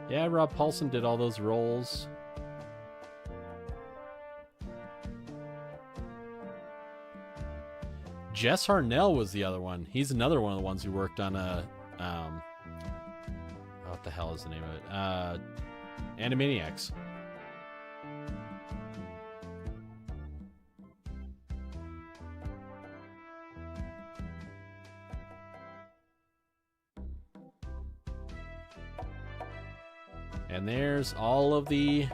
Yeah, Rob Paulson did all those roles. Jess Harnell was the other one. He's another one of the ones who worked on what the hell is the name of it? Animaniacs. And there's all of the...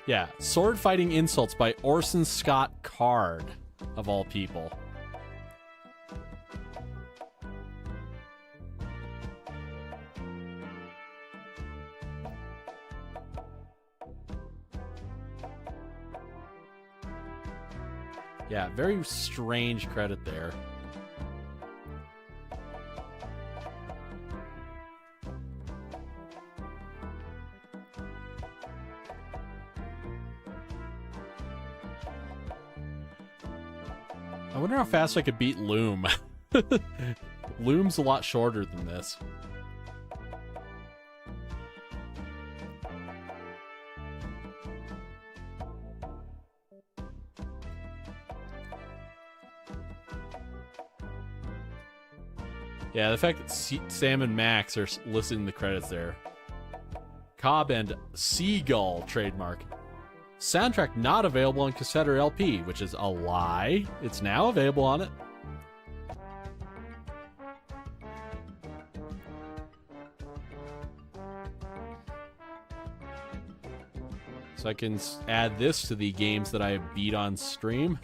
Yeah, sword fighting insults by Orson Scott Card, of all people. Yeah, very strange credit there. I wonder how fast I could beat Loom. Loom's a lot shorter than this. Yeah, the fact that Sam and Max are listing the credits there. Cobb and Seagull trademark. Soundtrack not available on cassette or LP, which is a lie. It's now available on it. So I can add this to the games that I beat on stream.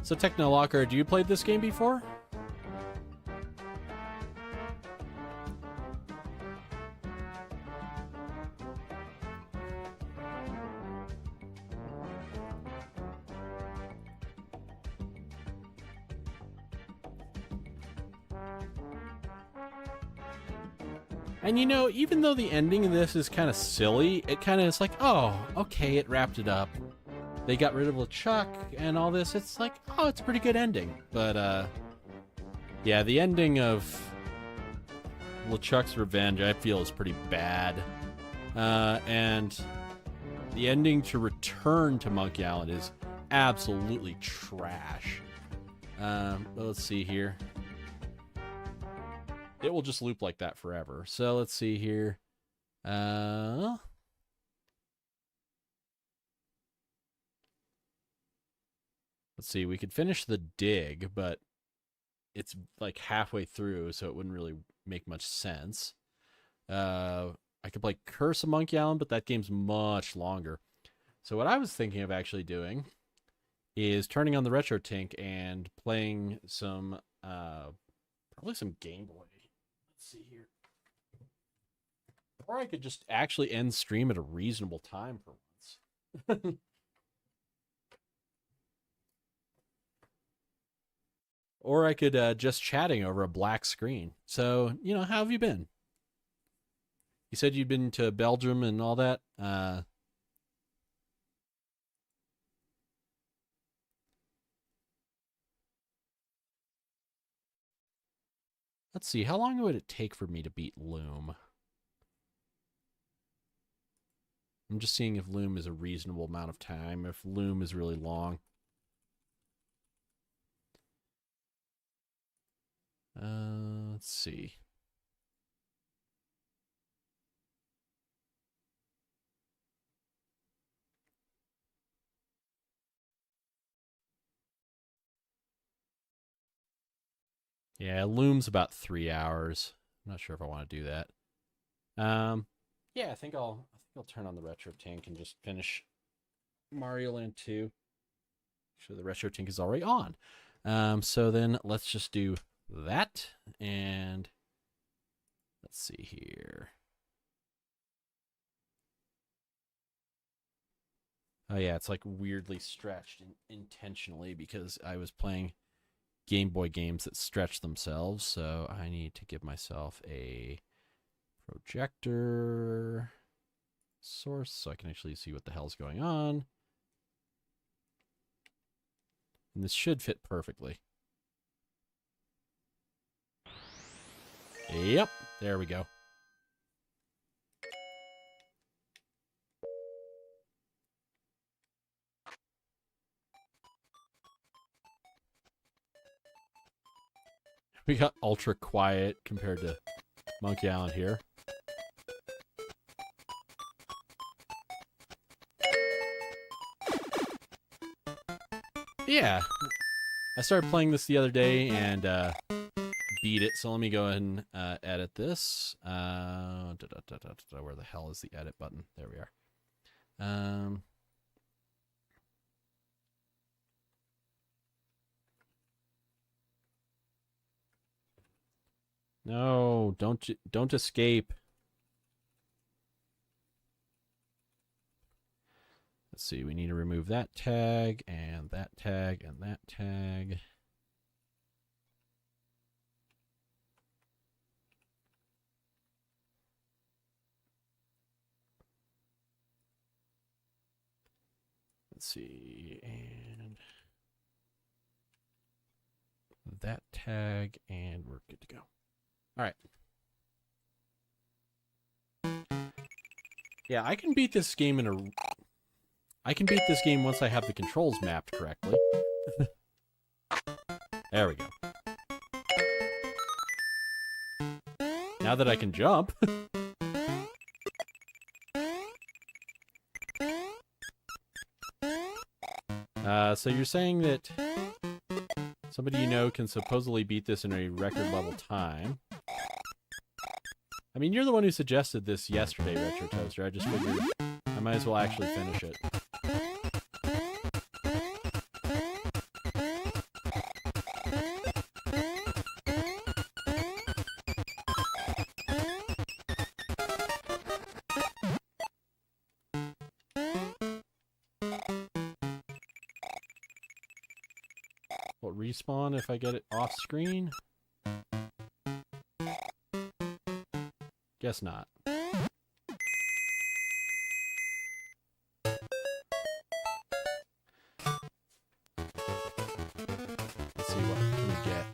So Technolocker, do you played this game before? And you know, even though the ending of this is kind of silly, it kind of is like, oh, okay, it wrapped it up. They got rid of LeChuck and all this. It's like, oh, it's a pretty good ending. But, yeah, the ending of LeChuck's Revenge, I feel, is pretty bad. And the ending to Return to Monkey Island is absolutely trash. Let's see here. It will just loop like that forever. So let's see here. Let's see, we could finish the dig, but it's like halfway through, so it wouldn't really make much sense. I could play Curse of Monkey Island, but that game's much longer. So what I was thinking of actually doing is turning on the Retro Tink and playing some, probably some Game Boy. Let's see here. Or I could just actually end stream at a reasonable time for once. Or I could just chatting over a black screen. So, you know, how have you been? You said you'd been to Belgium and all that. Let's see. How long would it take for me to beat Loom? I'm just seeing if Loom is a reasonable amount of time. If Loom is really long. Let's see. Yeah, Loom's about 3 hours. I'm not sure if I want to do that. Yeah, I think I'll turn on the Retro Tink and just finish Mario Land 2. Sure, the Retro Tink is already on. So then let's just do that, and let's see here. Oh yeah, it's like weirdly stretched intentionally because I was playing Game Boy games that stretch themselves, so I need to give myself a projector source so I can actually see what the hell's going on. And this should fit perfectly. Yep, there we go. We got ultra quiet compared to Monkey Island here. Yeah, I started playing this the other day and beat it. So let me go ahead and edit this. Where the hell is the edit button? There we are. No, don't escape. Let's see, we need to remove that tag and that tag and that tag. Let's see, and that tag, and we're good to go. All right. Yeah, I can beat this game once I have the controls mapped correctly. There we go. Now that I can jump. So you're saying that somebody you know can supposedly beat this in a record level time. I mean, you're the one who suggested this yesterday, Retro Toaster. I just figured I might as well actually finish it. What, respawn if I get it off screen? Guess not. Let's see, what can we get?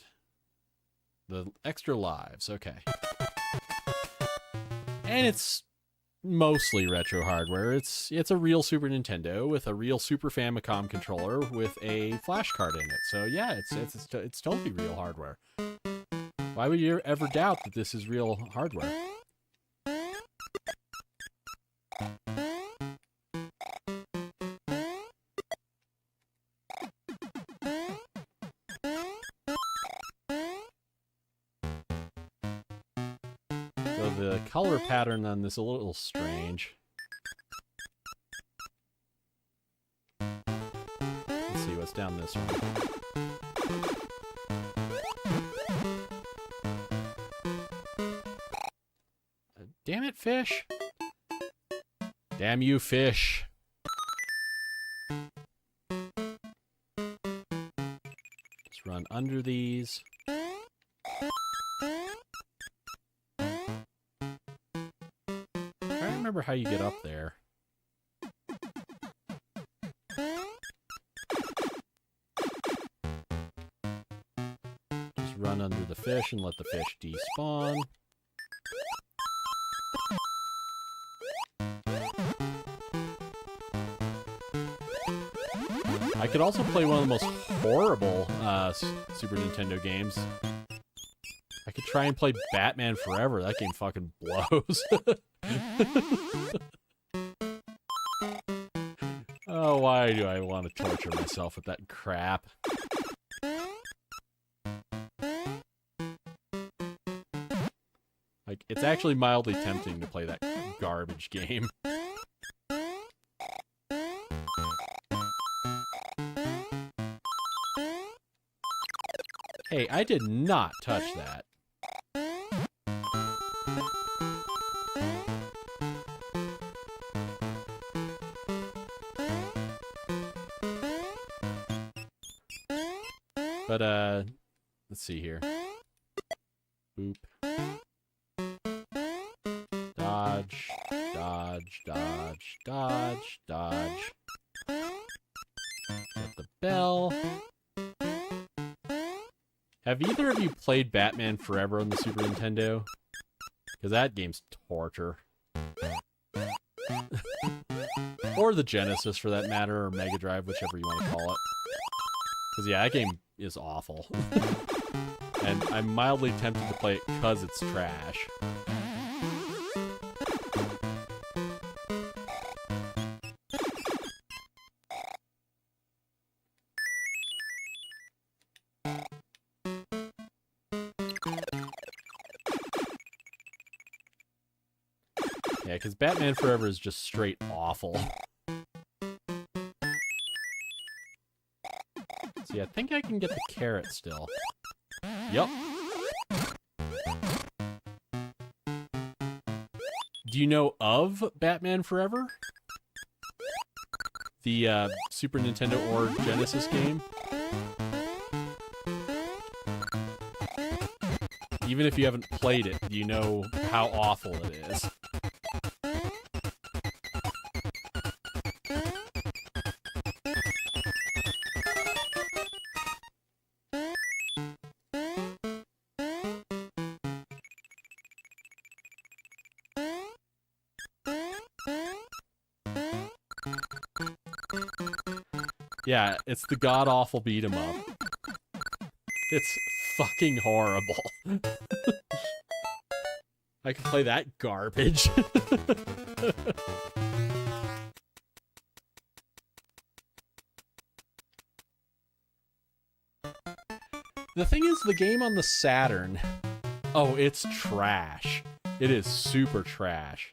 The extra lives, okay. And it's mostly retro hardware. It's a real Super Nintendo with a real Super Famicom controller with a flash card in it. So yeah, it's totally real hardware. Why would you ever doubt that this is real hardware? So the color pattern on this is a little strange. Let's see what's down this one. Damn it, fish. Damn you, fish. Just run under these. I don't remember how you get up there. Just run under the fish and let the fish despawn. I could also play one of the most horrible Super Nintendo games. I could try and play Batman Forever. That game fucking blows. Oh, why do I want to torture myself with that crap? Like, it's actually mildly tempting to play that garbage game. Hey, I did not touch that. But, let's see here. Boop. Dodge, dodge, dodge, dodge, dodge. Get the bell. Have either of you played Batman Forever on the Super Nintendo? Because that game's torture. Or the Genesis, for that matter, or Mega Drive, whichever you want to call it. Because, yeah, that game is awful. And I'm mildly tempted to play it because it's trash. Yeah, because Batman Forever is just straight awful. See, I think I can get the carrot still. Yup. Do you know of Batman Forever? The Super Nintendo or Genesis game? Even if you haven't played it, do you know how awful it is? Yeah, it's the god-awful beat-em-up. It's fucking horrible. I can play that garbage. The thing is, the game on the Saturn... Oh, it's trash. It is super trash.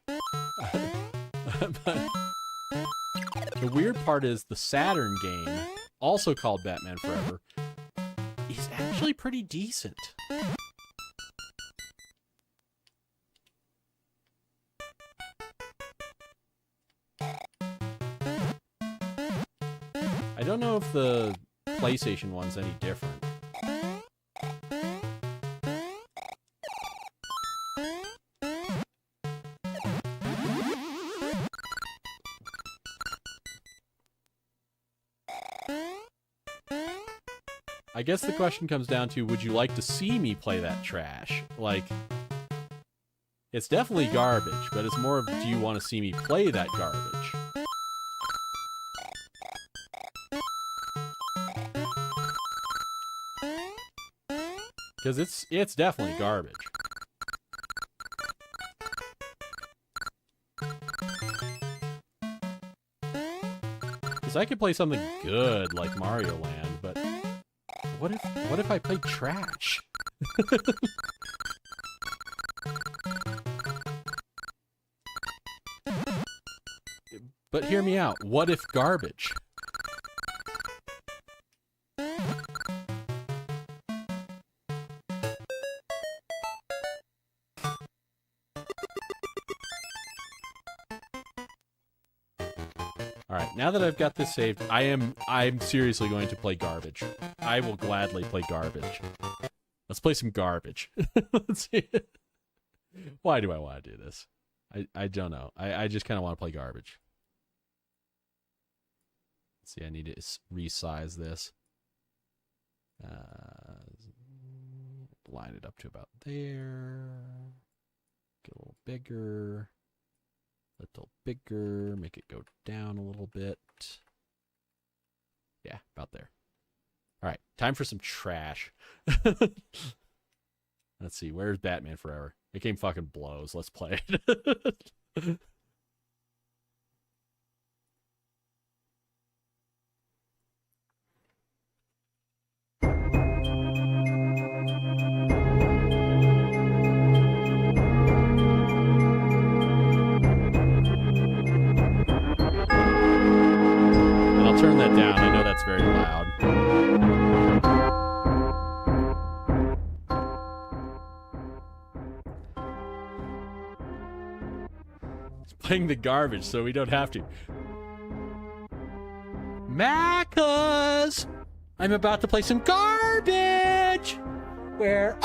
But the weird part is the Saturn game, also called Batman Forever, is actually pretty decent. I don't know if the PlayStation one's any different. I guess the question comes down to, would you like to see me play that trash? Like, it's definitely garbage, but it's more of, do you want to see me play that garbage? Because it's definitely garbage. Because I could play something good like Mario Land, but what if I played trash? But hear me out. What if garbage? Alright, now that I've got this saved, I'm seriously going to play garbage. I will gladly play garbage. Let's play some garbage. Let's see. Why do I want to do this? I don't know. I just kind of want to play garbage. Let's see, I need to resize this. Line it up to about there. Get a little bigger. Little bigger, make it go down a little bit. Yeah, about there. All right, time for some trash. Let's see, where's Batman Forever? The game fucking blows. Let's play it. Turn that down. I know that's very loud. It's playing the garbage so we don't have to. Macca's! I'm about to play some garbage! Where...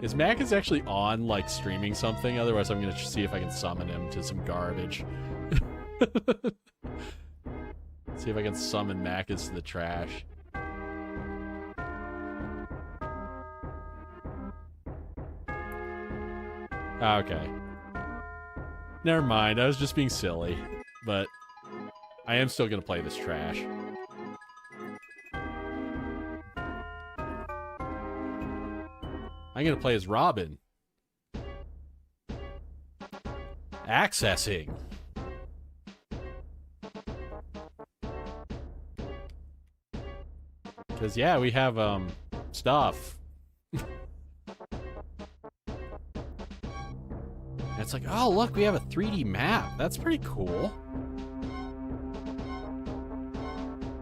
Is Mac actually on, like, streaming something? Otherwise, I'm gonna see if I can summon him to some garbage. See if I can summon Mac to the trash. Okay. Never mind, I was just being silly. But I am still gonna play this trash. I'm gonna play as Robin. Accessing. Because, yeah, we have, stuff. It's like, oh, look, we have a 3D map. That's pretty cool.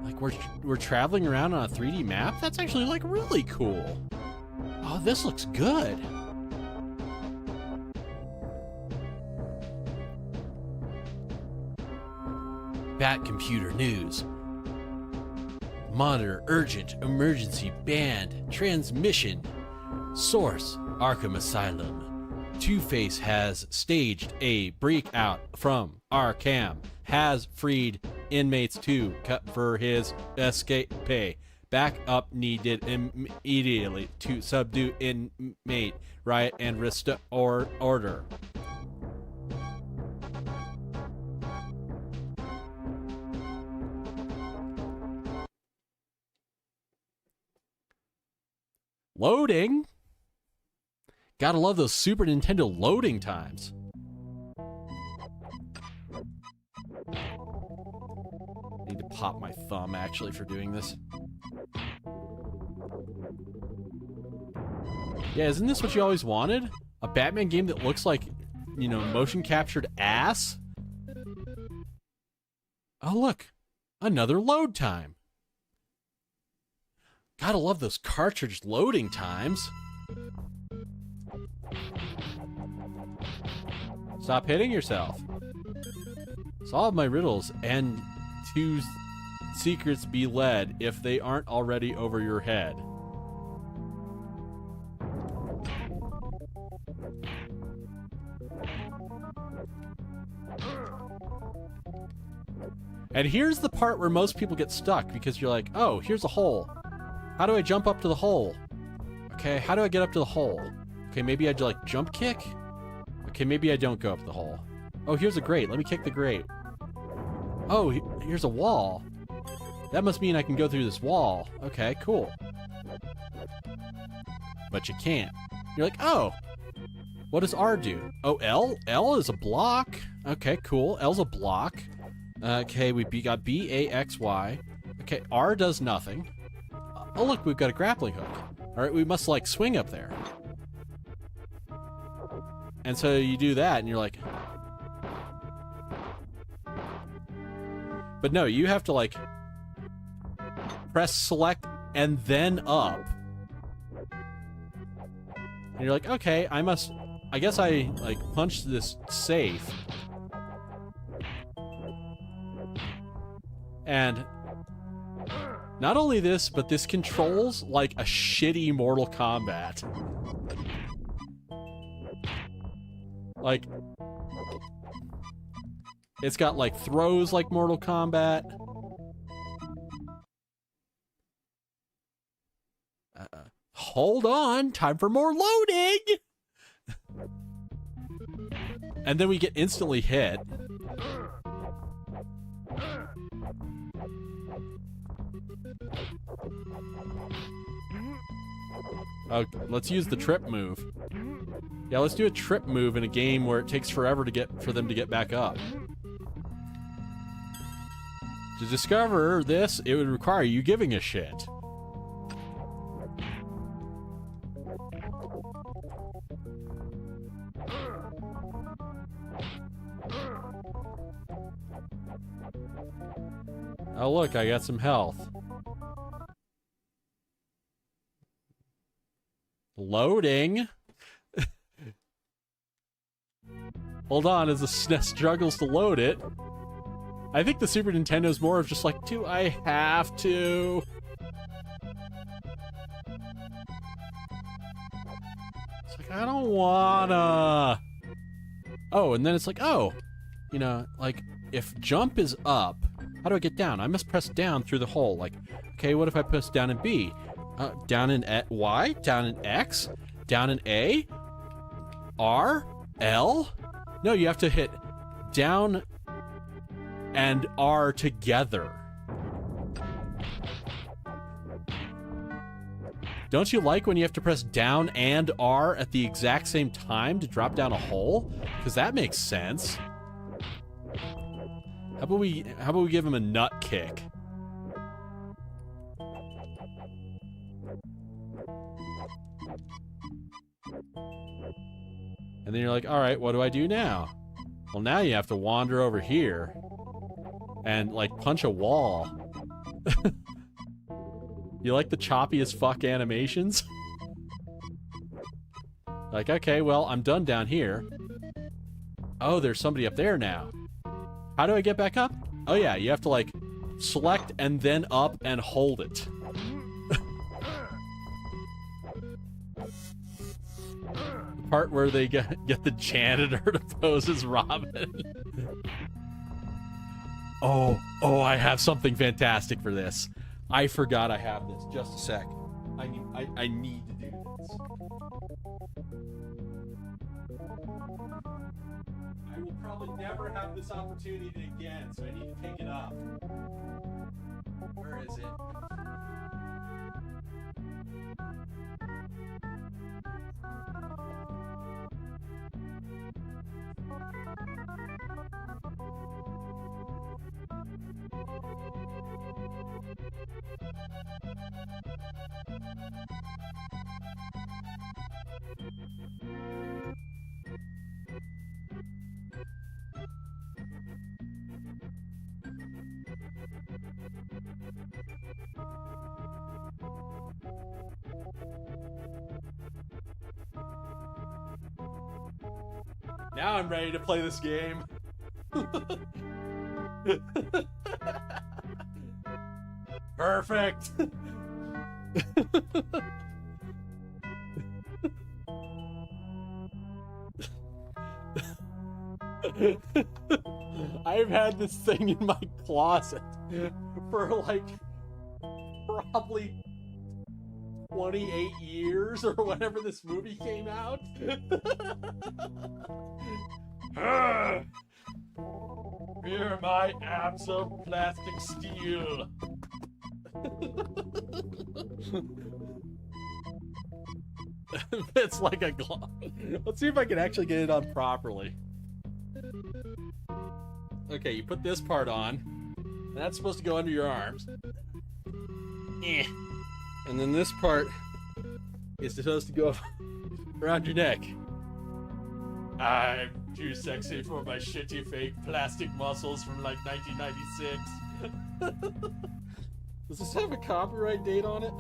Like, we're traveling around on a 3D map? That's actually, like, really cool. Oh, this looks good. Bat Computer News. Monitor urgent emergency banned transmission. Source Arkham Asylum. Two-Face has staged a breakout from Arkham. Has freed inmates to cut for his escape pay. Backup needed immediately to subdue inmate riot and restore order. Loading? Gotta love those Super Nintendo loading times. Need to pop my thumb, actually, for doing this. Yeah, isn't this what you always wanted? A Batman game that looks like, you know, motion-captured ass? Oh, look. Another load time. Gotta love those cartridge loading times. Stop hitting yourself. Solve my riddles and to secrets be led if they aren't already over your head. And here's the part where most people get stuck because you're like, oh, here's a hole. How do I jump up to the hole? Okay, how do I get up to the hole? Okay, maybe I'd like jump kick? Okay, maybe I don't go up the hole. Oh, here's a grate. Let me kick the grate. Oh, here's a wall. That must mean I can go through this wall. Okay, cool. But you can't. You're like, oh, what does R do? Oh, L? L is a block. Okay, cool. L's a block. Okay, we got B, A, X, Y. Okay, R does nothing. Oh, look, we've got a grappling hook. All right, we must, like, swing up there. And so you do that, and you're like... But no, you have to, like, press select and then up. And you're like, okay, I guess I, like, punched this safe. And not only this, but this controls like a shitty Mortal Kombat. Like, it's got like throws like Mortal Kombat. Hold on, time for more loading! And then we get instantly hit. Let's use the trip move. Yeah, let's do a trip move in a game where it takes forever for them to get back up. To discover this, it would require you giving a shit. Oh look, I got some health. Loading. Hold on as the SNES struggles to load it. I think the Super Nintendo is more of just like, do I have to? It's like, I don't wanna. Oh, and then it's like, oh, you know, like, if jump is up, how do I get down? I must press down through the hole. Like, okay, what if I press down in B? Down in Y? Down in X? Down in A? R? L? No, you have to hit down and R together. Don't you like when you have to press down and R at the exact same time to drop down a hole? Because that makes sense. How about we give him a nut kick? And then you're like, all right, what do I do now? Well, now you have to wander over here and, like, punch a wall. You like the choppy as fuck animations? Like, okay, well, I'm done down here. Oh, there's somebody up there now. How do I get back up? Oh yeah, you have to, like, select and then up and hold it. The part where they get the janitor to pose as Robin. Oh, I have something fantastic for this. I forgot I have this. Just a sec. I need to do this. I will probably never have this opportunity again, so I need to pick it up. Where is it? Now I'm ready to play this game. Perfect. I've had this thing in my closet for like probably 28 years or whenever this movie came out. Here are my abs of plastic steel. It's like a glove. Let's see if I can actually get it on properly. Okay, you put this part on. And that's supposed to go under your arms. And then this part is supposed to go around your neck. I'm too sexy for my shitty fake plastic muscles from like 1996. Does this have a copyright date on it?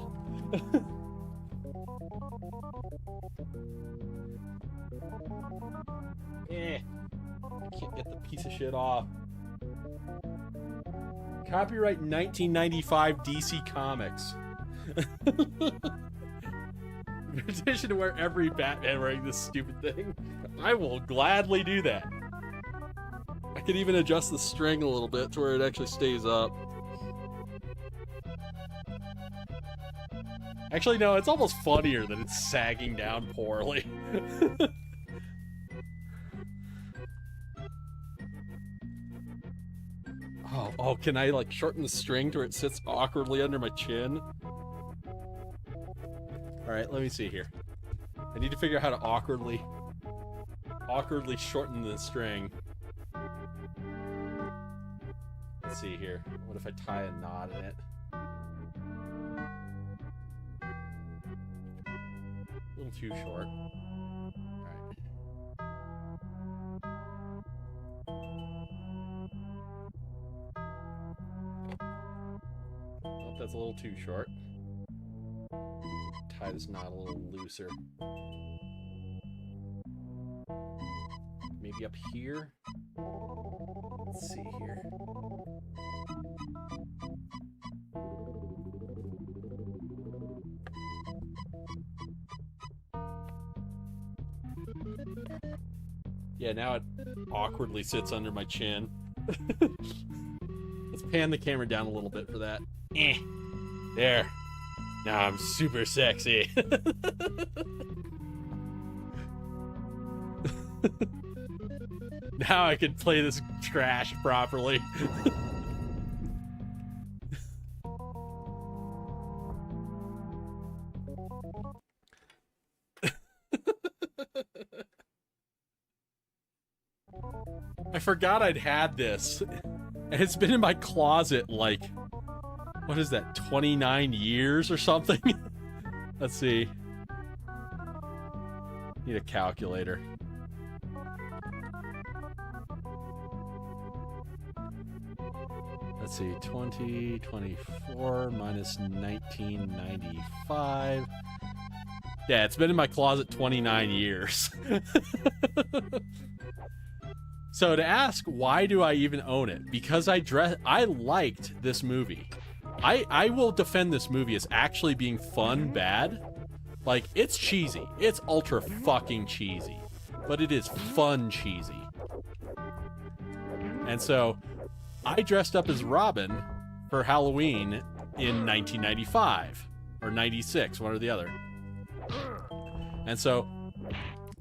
I can't get the piece of shit off. Copyright 1995 DC Comics. Petition to wear every Batman wearing this stupid thing. I will gladly do that. I could even adjust the string a little bit to where it actually stays up. Actually, no, it's almost funnier that it's sagging down poorly. Oh, can I, like, shorten the string to where it sits awkwardly under my chin? Alright, let me see here. I need to figure out how to awkwardly shorten the string. Let's see here. What if I tie a knot in it? A little too short. Alright. Oh, that's a little too short. Tie this knot a little looser. Maybe up here? Let's see here. Yeah, now it awkwardly sits under my chin. Let's pan the camera down a little bit for that. There. Now I'm super sexy. Now I can play this trash properly. I forgot I'd had this. And it's been in my closet like, what is that, 29 years or something? Let's see. Need a calculator. Let's see, 2024 minus 1995. Yeah, it's been in my closet 29 years. So to ask, why do I even own it? Because I liked this movie. I will defend this movie as actually being fun bad. Like, it's cheesy. It's ultra fucking cheesy. But it is fun cheesy. And so, I dressed up as Robin for Halloween in 1995. Or 96, one or the other. And so,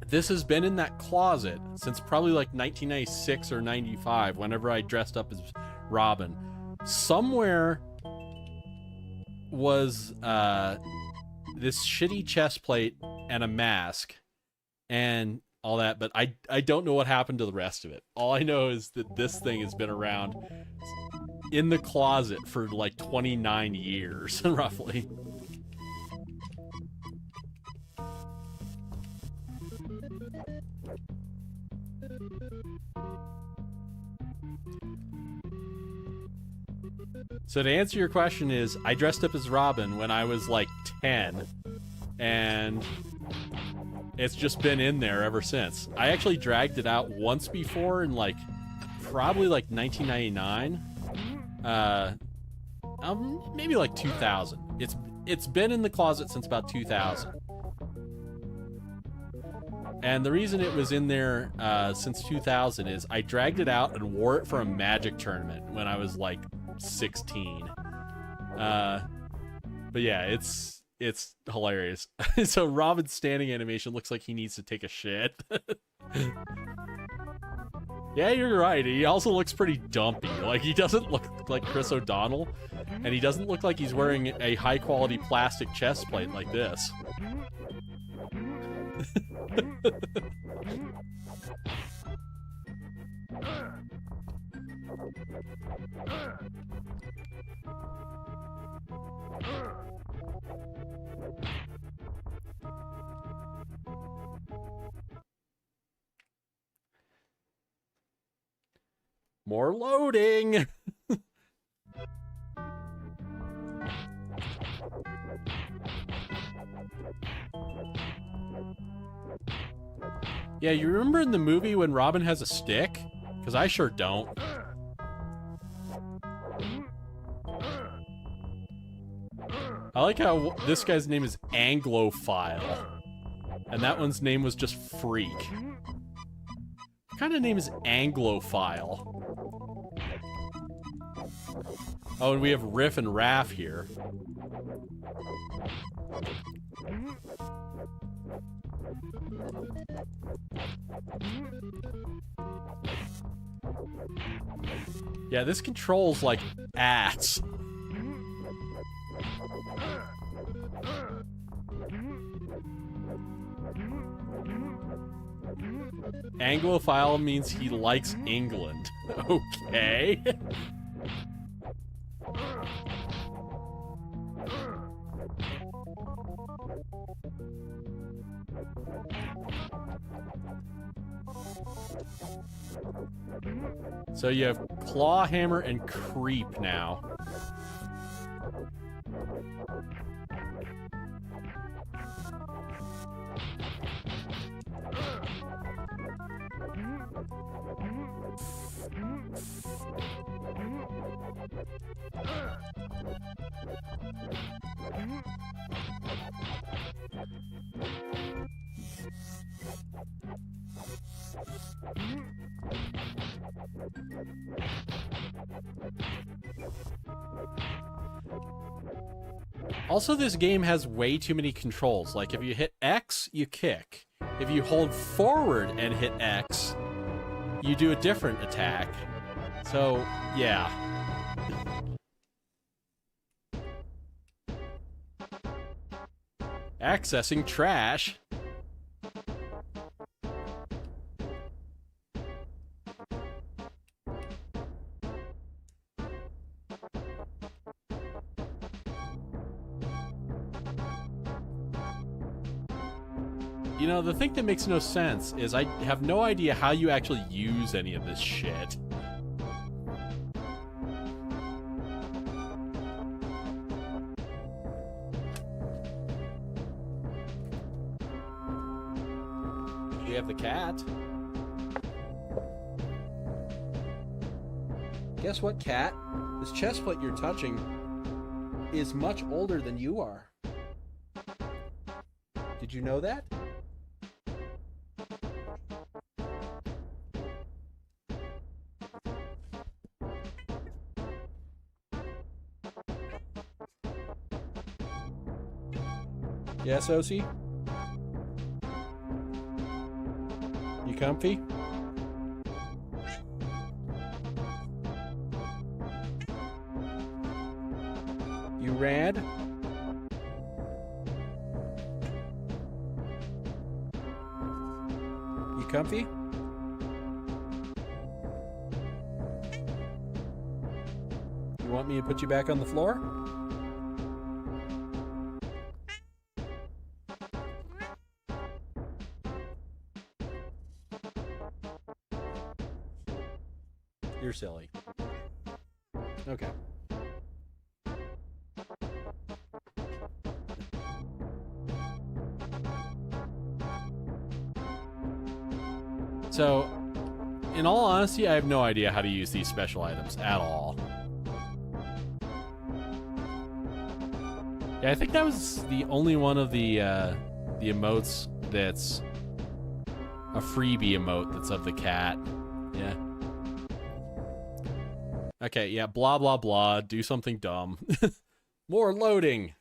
this has been in that closet since probably like 1996 or 95, whenever I dressed up as Robin. Somewhere was this shitty chest plate and a mask and all that, but I don't know what happened to the rest of it. All I know is that this thing has been around in the closet for like 29 years, roughly. So to answer your question is, I dressed up as Robin when I was like 10, and it's just been in there ever since. I actually dragged it out once before in like, probably like 1999, maybe like 2000. It's been in the closet since about 2000. And the reason it was in there since 2000 is I dragged it out and wore it for a Magic tournament when I was like 16. But yeah, it's hilarious. So Robin's standing animation looks like he needs to take a shit. Yeah, you're right. He also looks pretty dumpy. Like, he doesn't look like Chris O'Donnell, and he doesn't look like he's wearing a high quality plastic chest plate like this. More loading. Yeah, you remember in the movie when Robin has a stick? Because I sure don't. I like how this guy's name is Anglophile. And that one's name was just Freak. What kind of name is Anglophile? Oh, and we have Riff and Raff here. Yeah, this controls like ass. Anglophile means he likes England. Okay. So you have Claw, Hammer, and Creep now. Also, this game has way too many controls. Like, if you hit X, you kick. If you hold forward and hit X, you do a different attack. So, yeah. Accessing trash. You know, the thing that makes no sense is I have no idea how you actually use any of this shit. We have the cat. Guess what, cat? This chest plate you're touching is much older than you are. Did you know that? Yes, OC? You comfy? You rad? You comfy? You want me to put you back on the floor? You're silly. Okay. So, in all honesty, I have no idea how to use these special items at all. Yeah, I think that was the only one of the emotes that's a freebie emote that's of the cat. Yeah. Okay, yeah, blah, blah, blah, do something dumb. More loading.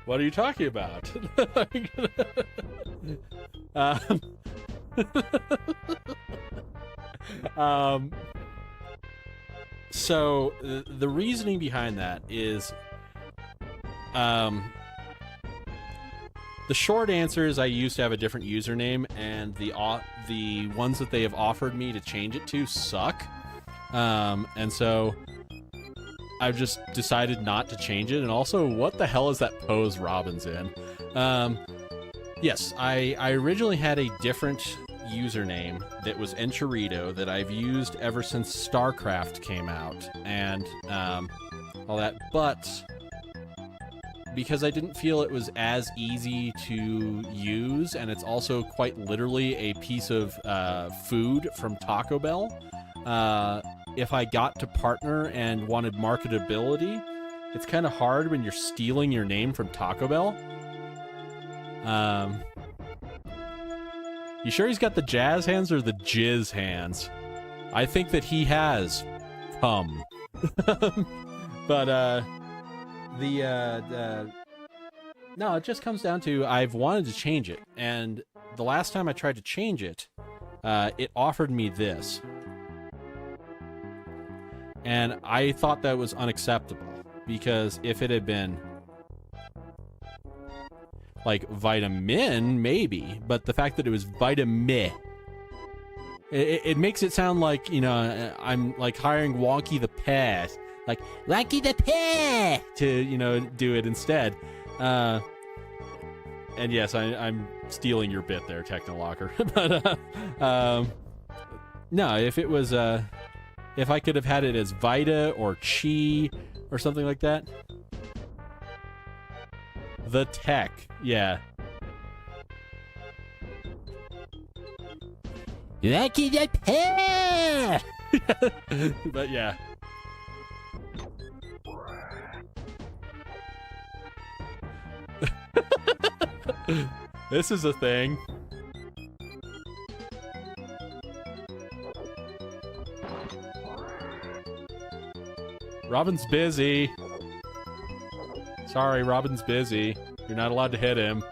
What are you talking about? So the reasoning behind that is, the short answer is I used to have a different username, and the ones that they have offered me to change it to suck, and so I've just decided not to change it. And also, what the hell is that pose Robin's in? Yes, I originally had a different username that was Enchirito that I've used ever since StarCraft came out, and all that, but because I didn't feel it was as easy to use, and it's also quite literally a piece of food from Taco Bell, if I got to partner and wanted marketability, it's kind of hard when you're stealing your name from Taco Bell. You sure he's got the jazz hands or the jizz hands? I think that he has cum. But, no, it just comes down to I've wanted to change it. And the last time I tried to change it, it offered me this. And I thought that was unacceptable, because if it had been like vitamin, maybe, but the fact that it was vitamin, it makes it sound like, you know, I'm like hiring Wonky the Pet, like Wonky the Pet to, you know, do it instead. And yes, I'm stealing your bit there, Technolocker. But no, if it was if I could have had it as Vita or Chi or something like that. The Tech, yeah. Lucky the pair! But yeah. This is a thing. Robin's busy. Sorry, Robin's busy. You're not allowed to hit him.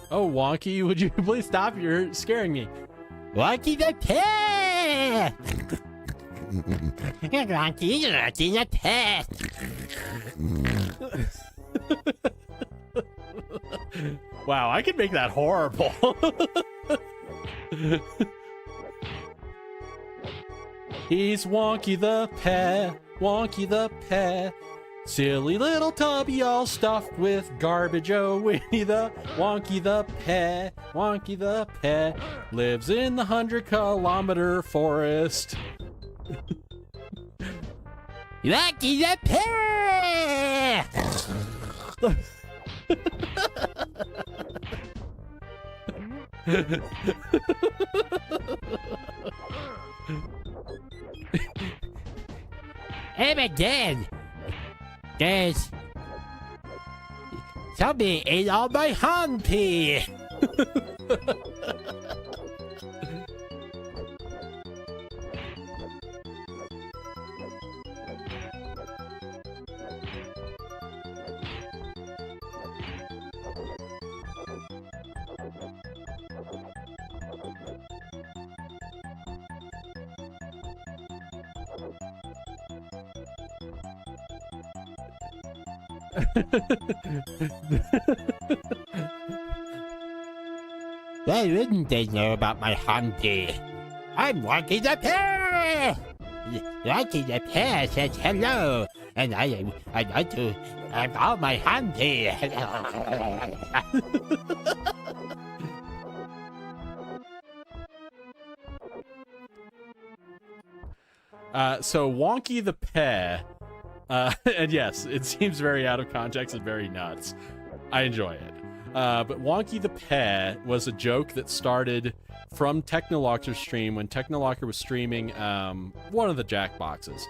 Oh, Wonky, would you please stop? You're scaring me. Lucky the pair! Lucky the pair! Wow, I could make that horrible. He's Wonky the Pet, Wonky the Pet. Silly little tubby all stuffed with garbage. Oh, Winnie the Wonky the Pet, Wonky the Pet. Lives in the 100-kilometer forest. Lucky the pair! And again, there's somebody ate all my humpy. Why wouldn't they know about my humpy? I'm Lucky the Pair! Lucky the Pair says hello, and I want to have all my humpy. So Wonky the Pet, and yes, it seems very out of context and very nuts. I enjoy it. But Wonky the Pet was a joke that started from Technolocker's stream when Technolocker was streaming one of the Jackboxes.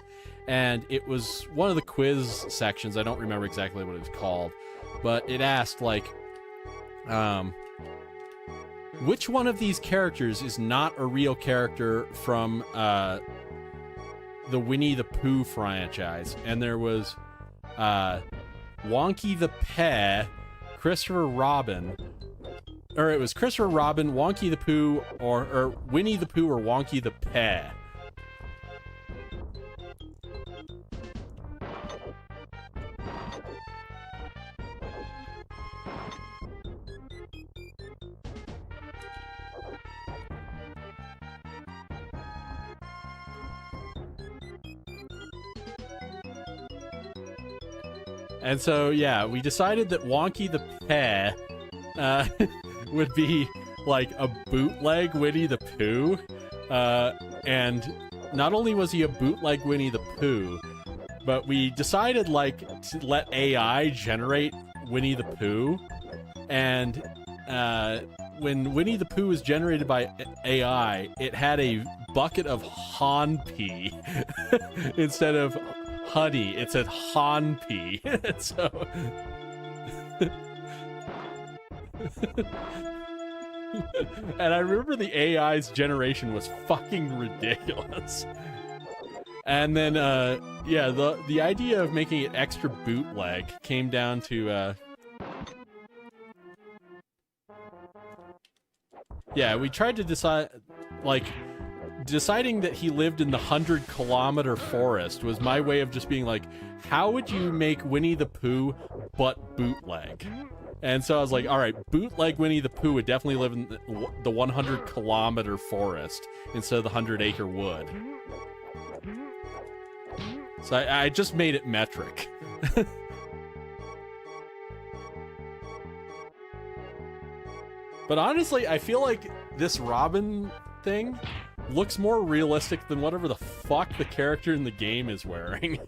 And it was one of the quiz sections. I don't remember exactly what it was called. But it asked, like, which one of these characters is not a real character from the Winnie the Pooh franchise? And there was Wonky the Pet, Christopher Robin, or it was Christopher Robin, Wonky the Pooh, or Winnie the Pooh, or Wonky the Pet. And so, yeah, we decided that Wonky the Pet would be like a bootleg Winnie the Pooh. And not only was he a bootleg Winnie the Pooh, but we decided, like, to let AI generate Winnie the Pooh. And when Winnie the Pooh was generated by AI, it had a bucket of Han pee instead of honey. It said Han pee. So and I remember the AI's generation was fucking ridiculous. And then Yeah, the idea of making it extra bootleg came down to yeah, we tried to decide, like, deciding that he lived in the 100-kilometer forest was my way of just being like, how would you make Winnie the Pooh but bootleg? And so I was like, all right, bootleg Winnie the Pooh would definitely live in the 100-kilometer forest instead of the 100-acre wood. So I just made it metric. But honestly, I feel like this Robin thing looks more realistic than whatever the fuck the character in the game is wearing.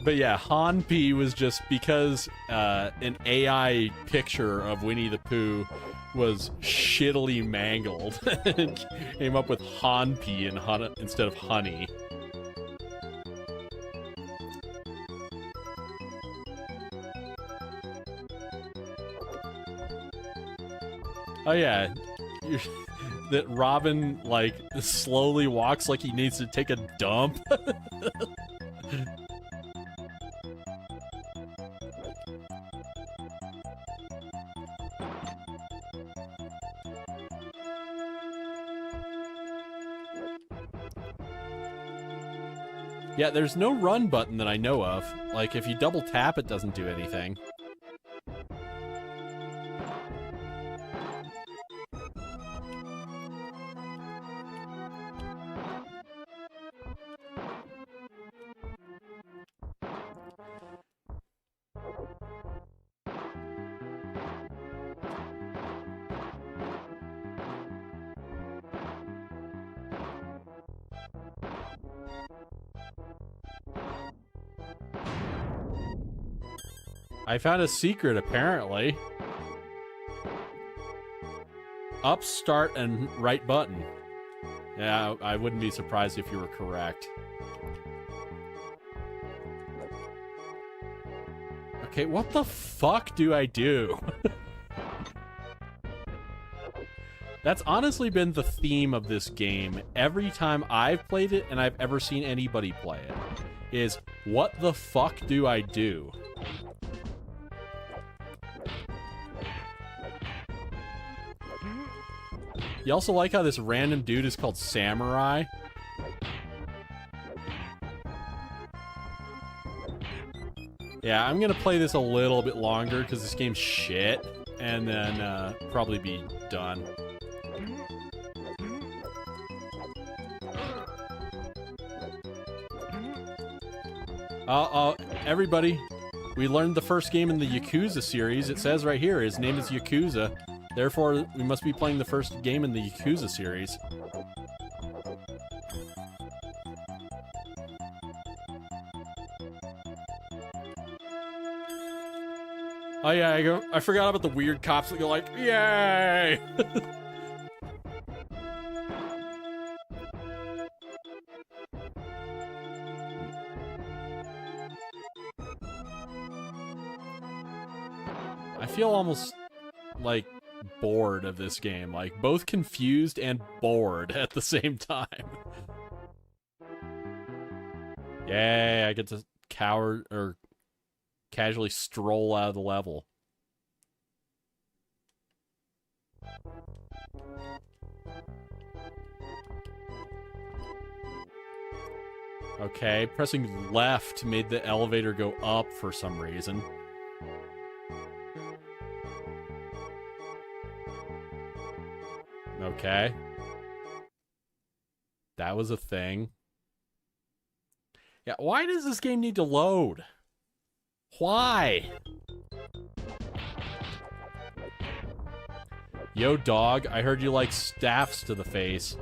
But yeah, Han P was just because an AI picture of Winnie the Pooh was shittily mangled and came up with Han P instead of honey. Oh yeah, that Robin like slowly walks like he needs to take a dump. Yeah, there's no run button that I know of. Like, if you double tap, it doesn't do anything. I found a secret, apparently. Up, start, and right button. Yeah, I wouldn't be surprised if you were correct. Okay, what the fuck do I do? That's honestly been the theme of this game every time I've played it and I've ever seen anybody play it. Is, what the fuck do I do? You also like how this random dude is called Samurai? Yeah, I'm gonna play this a little bit longer because this game's shit, and then probably be done. Everybody, we learned the first game in the Yakuza series. It says right here, his name is Yakuza. Therefore, we must be playing the first game in the Yakuza series. Oh yeah, I forgot about the weird cops that go like, yay! I feel almost like bored of this game, like both confused and bored at the same time. Yay, I get to casually stroll out of the level. Okay, pressing left made the elevator go up for some reason. Okay. That was a thing. Yeah, why does this game need to load? Why? Yo, dog, I heard you like staffs to the face.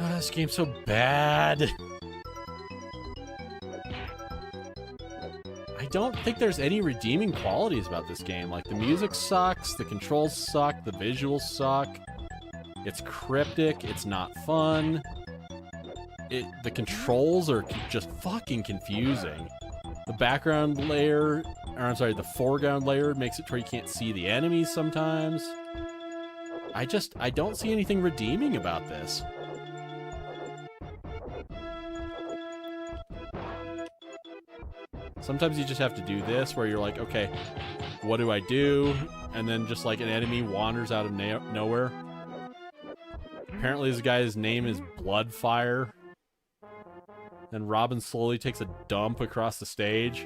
Oh, this game's so bad. I don't think there's any redeeming qualities about this game. Like, the music sucks, the controls suck, the visuals suck. It's cryptic, it's not fun. The controls are just fucking confusing. The background layer, or I'm sorry, the foreground layer makes it to where you can't see the enemies sometimes. I don't see anything redeeming about this. Sometimes you just have to do this where you're like, okay, what do I do? And then just like an enemy wanders out of nowhere. Apparently this guy's name is Bloodfire. And Robin slowly takes a dump across the stage.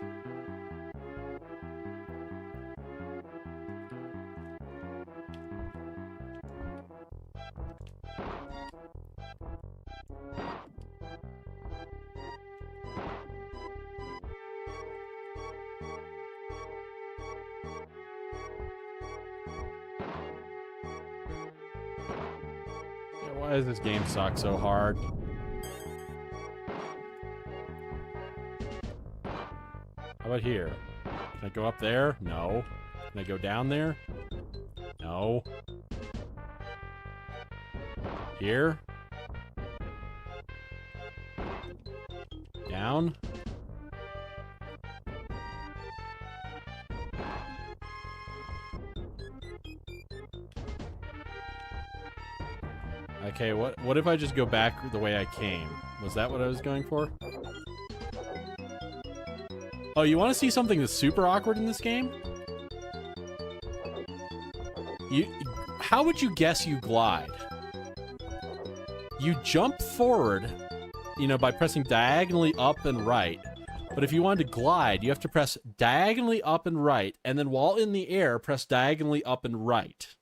Why does this game suck so hard? How about here? Can I go up there? No. Can I go down there? No. Here? Down? Okay, what if I just go back the way I came? Was that what I was going for? Oh, you want to see something that's super awkward in this game? How would you guess you glide? You jump forward, you know, by pressing diagonally up and right. But if you wanted to glide, you have to press diagonally up and right, and then while in the air, press diagonally up and right.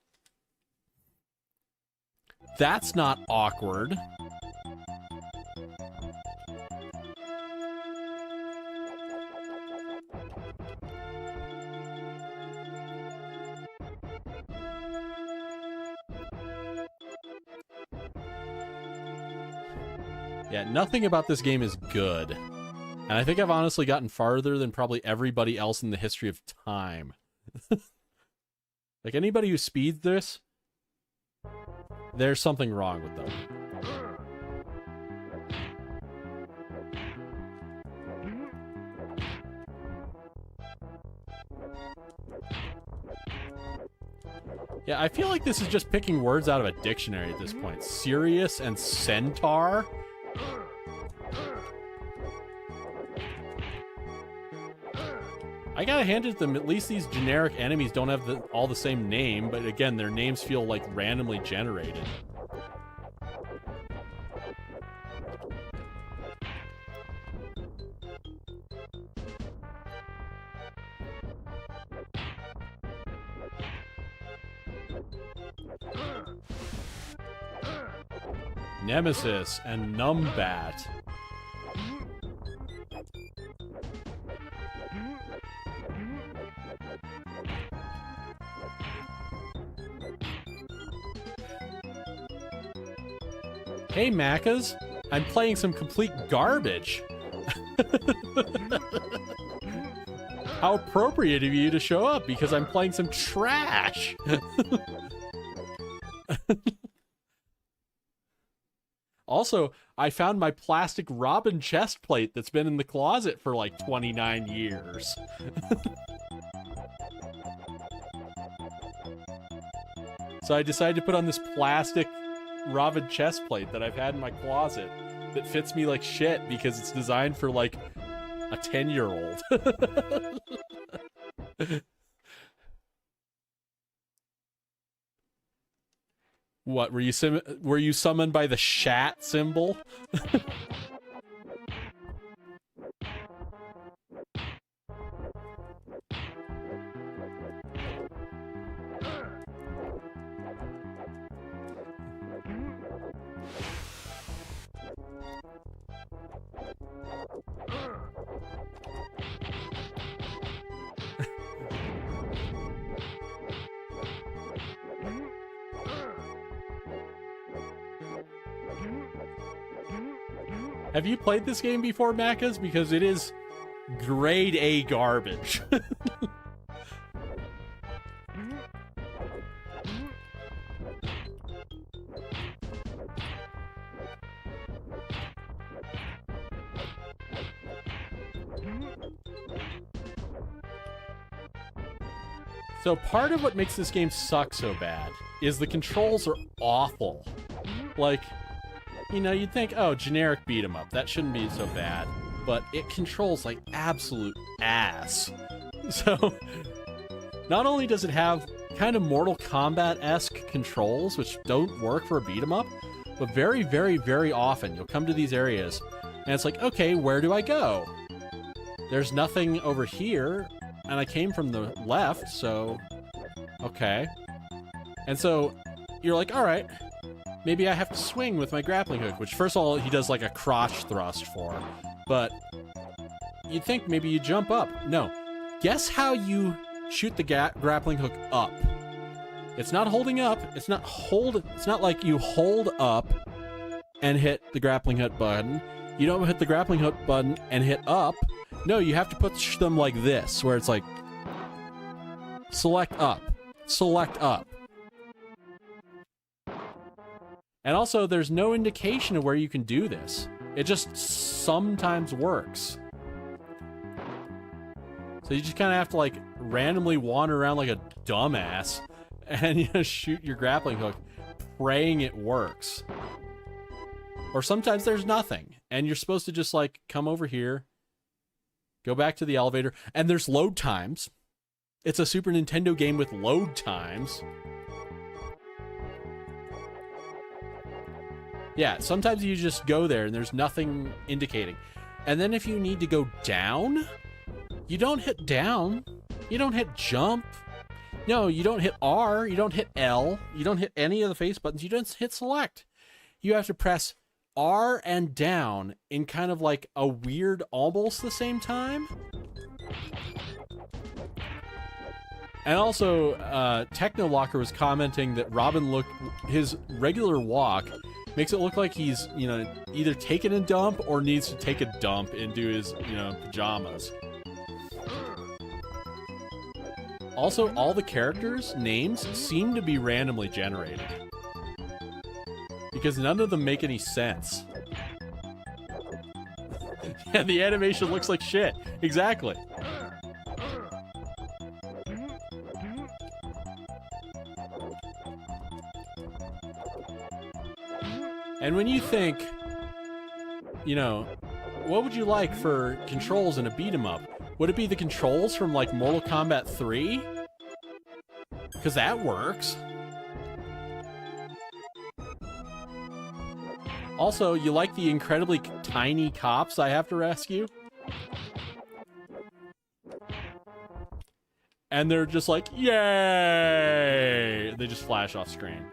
That's not awkward. Yeah, nothing about this game is good. And I think I've honestly gotten farther than probably everybody else in the history of time. Like, anybody who speeds this, there's something wrong with them. Yeah, I feel like this is just picking words out of a dictionary at this point. Serious and centaur? I gotta hand it to them, at least these generic enemies don't have all the same name, but again, their names feel like randomly generated. Nemesis and Numbat. Hey, Macas, I'm playing some complete garbage. How appropriate of you to show up because I'm playing some trash. Also, I found my plastic Robin chest plate that's been in the closet for like 29 years. So I decided to put on this plastic Robin chest plate that I've had in my closet that fits me like shit because it's designed for like a 10-year-old. What, were you summoned by the shat symbol? Have you played this game before, Macas? Because it is grade A garbage. So part of what makes this game suck so bad is the controls are awful. Like, you know, you'd think, oh, generic beat 'em up, that shouldn't be so bad. But it controls like absolute ass. So, not only does it have kind of Mortal Kombat-esque controls, which don't work for a beat 'em up, but very, very, very often you'll come to these areas, and it's like, okay, where do I go? There's nothing over here, and I came from the left, so okay. And so you're like, all right, maybe I have to swing with my grappling hook, which first of all, he does like a crotch thrust for, but you'd think maybe you jump up. No. Guess how you shoot the grappling hook up? It's not holding up. It's not like you hold up and hit the grappling hook button. You don't hit the grappling hook button and hit up. No, you have to push them like this, where it's like, select up, select up. And also, there's no indication of where you can do this. It just sometimes works. So you just kind of have to, like, randomly wander around like a dumbass and, you know, shoot your grappling hook, praying it works. Or sometimes there's nothing, and you're supposed to just, like, come over here, go back to the elevator, and there's load times. It's a Super Nintendo game with load times. Yeah, sometimes you just go there and there's nothing indicating. And then if you need to go down, you don't hit down. You don't hit jump. No, you don't hit R. You don't hit L. You don't hit any of the face buttons. You don't hit select. You have to press R and down in kind of like a weird, almost the same time. And also, Technolocker was commenting that his regular walk makes it look like he's, you know, either taking a dump or needs to take a dump into his, you know, pajamas. Also, all the characters' names seem to be randomly generated, because none of them make any sense. Yeah, the animation looks like shit. Exactly. And when you think, you know, what would you like for controls in a beat 'em up? Would it be the controls from, like, Mortal Kombat 3? Because that works. Also, you like the incredibly tiny cops I have to rescue? And they're just like, yay! They just flash off screen.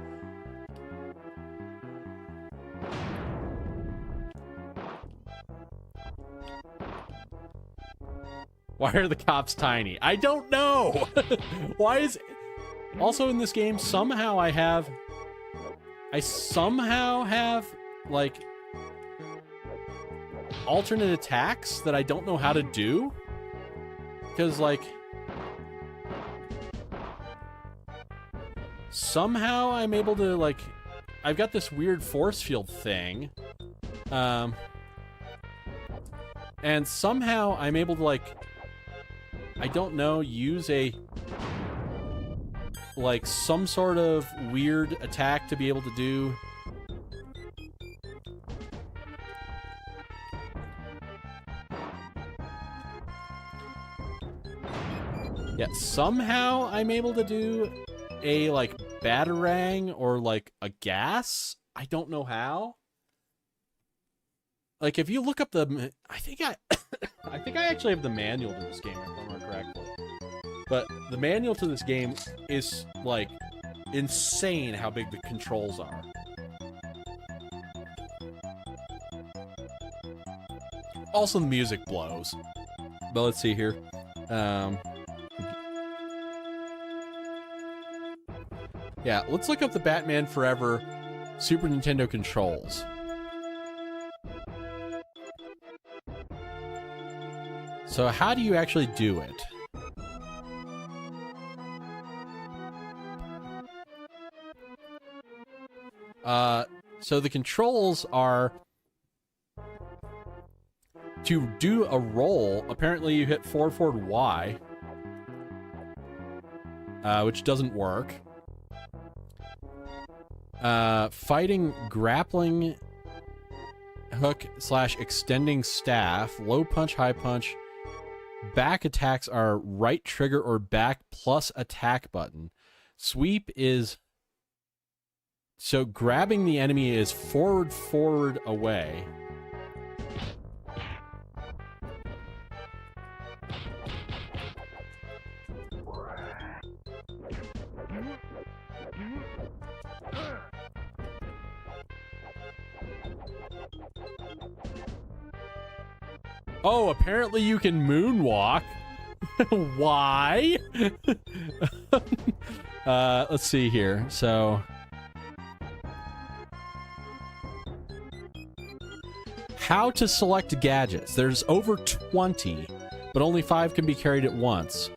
Why are the cops tiny? I don't know! Why is... Also in this game, somehow I somehow have, like, alternate attacks that I don't know how to do. Because, like, somehow I'm able to, like, I've got this weird force field thing. And somehow I'm able to, like, I don't know, use a, like, some sort of weird attack to be able to do. Yeah, somehow I'm able to do a, like, batarang or, like, a gas. I don't know how. Like, if you look up the... I think I actually have the manual to this game, if I remember correctly. But the manual to this game is, like, insane how big the controls are. Also, the music blows. But let's see here. Yeah, let's look up the Batman Forever Super Nintendo controls. So how do you actually do it? So the controls are to do a roll. Apparently you hit forward Y, which doesn't work. Fighting, grappling, hook / extending staff, low punch, high punch. Back attacks are right trigger or back plus attack button. Sweep is... So grabbing the enemy is forward, away. Oh, apparently you can moonwalk. Why? Let's see here. So... How to select gadgets. There's over 20, but only 5 can be carried at once.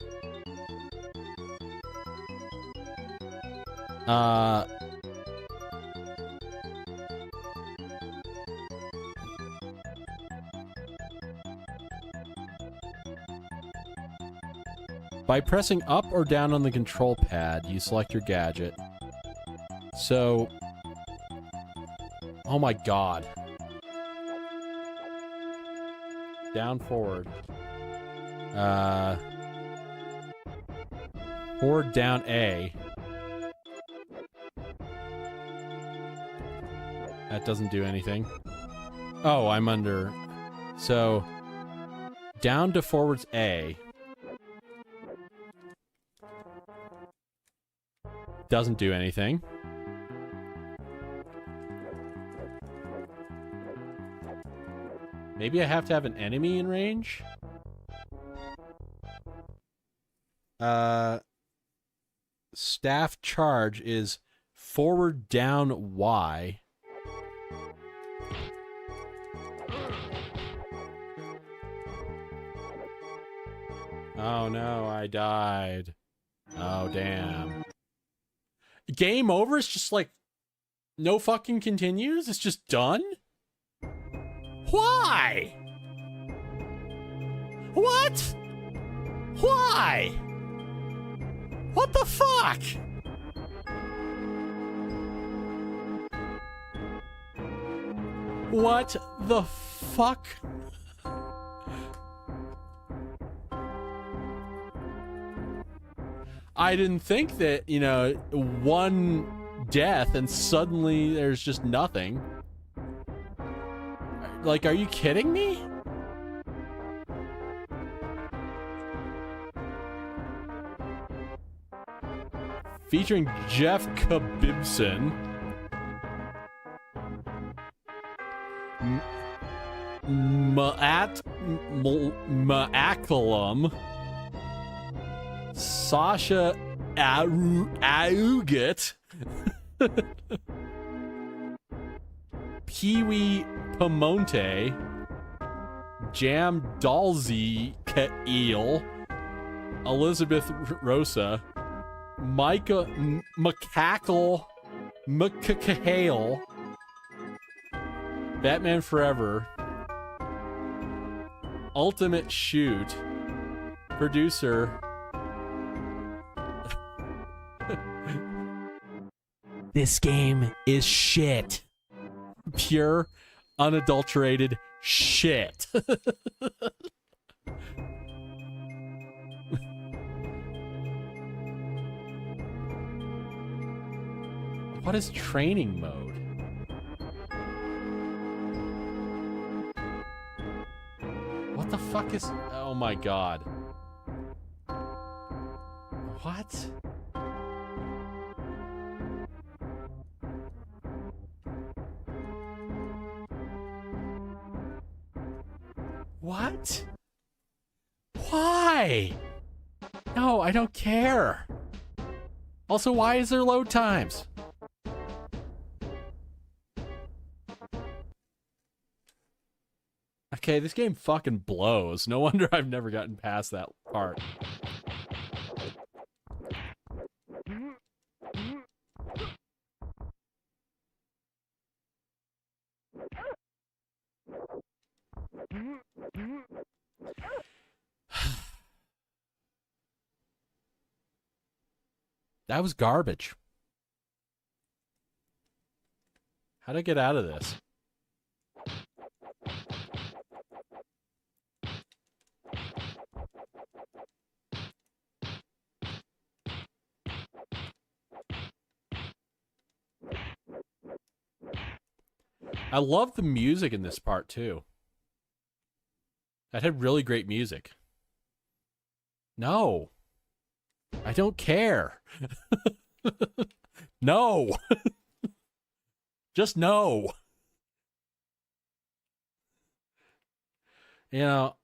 By pressing up or down on the control pad, you select your gadget. So... Oh my god. Down, forward. Forward, down, A. That doesn't do anything. Oh, I'm under... So... Down to forwards, A. Doesn't do anything. Maybe I have to have an enemy in range? Staff charge is forward, down, Y. Oh no, I died. Oh damn. Game over? It's just like no fucking continues? It's just done? Why? What? Why? What the fuck? What the fuck? I didn't think that, you know, one death and suddenly there's just nothing. Like, are you kidding me? Featuring Jeff Kabibson. Maakalum. Sasha Auget. Pee-wee Pamonte, Jam Dalzi Kael, Elizabeth Rosa, Micah Macackle McCahale, Batman Forever, Ultimate Shoot, producer. This game is shit. Pure, unadulterated shit. What is training mode? What the fuck is... Oh my god. What? What? Why? No, I don't care. Also, why is there load times? Okay, this game fucking blows. No wonder I've never gotten past that part. That was garbage. How'd I get out of this? I love the music in this part, too. That had really great music. No. I don't care. No. Just no. You know,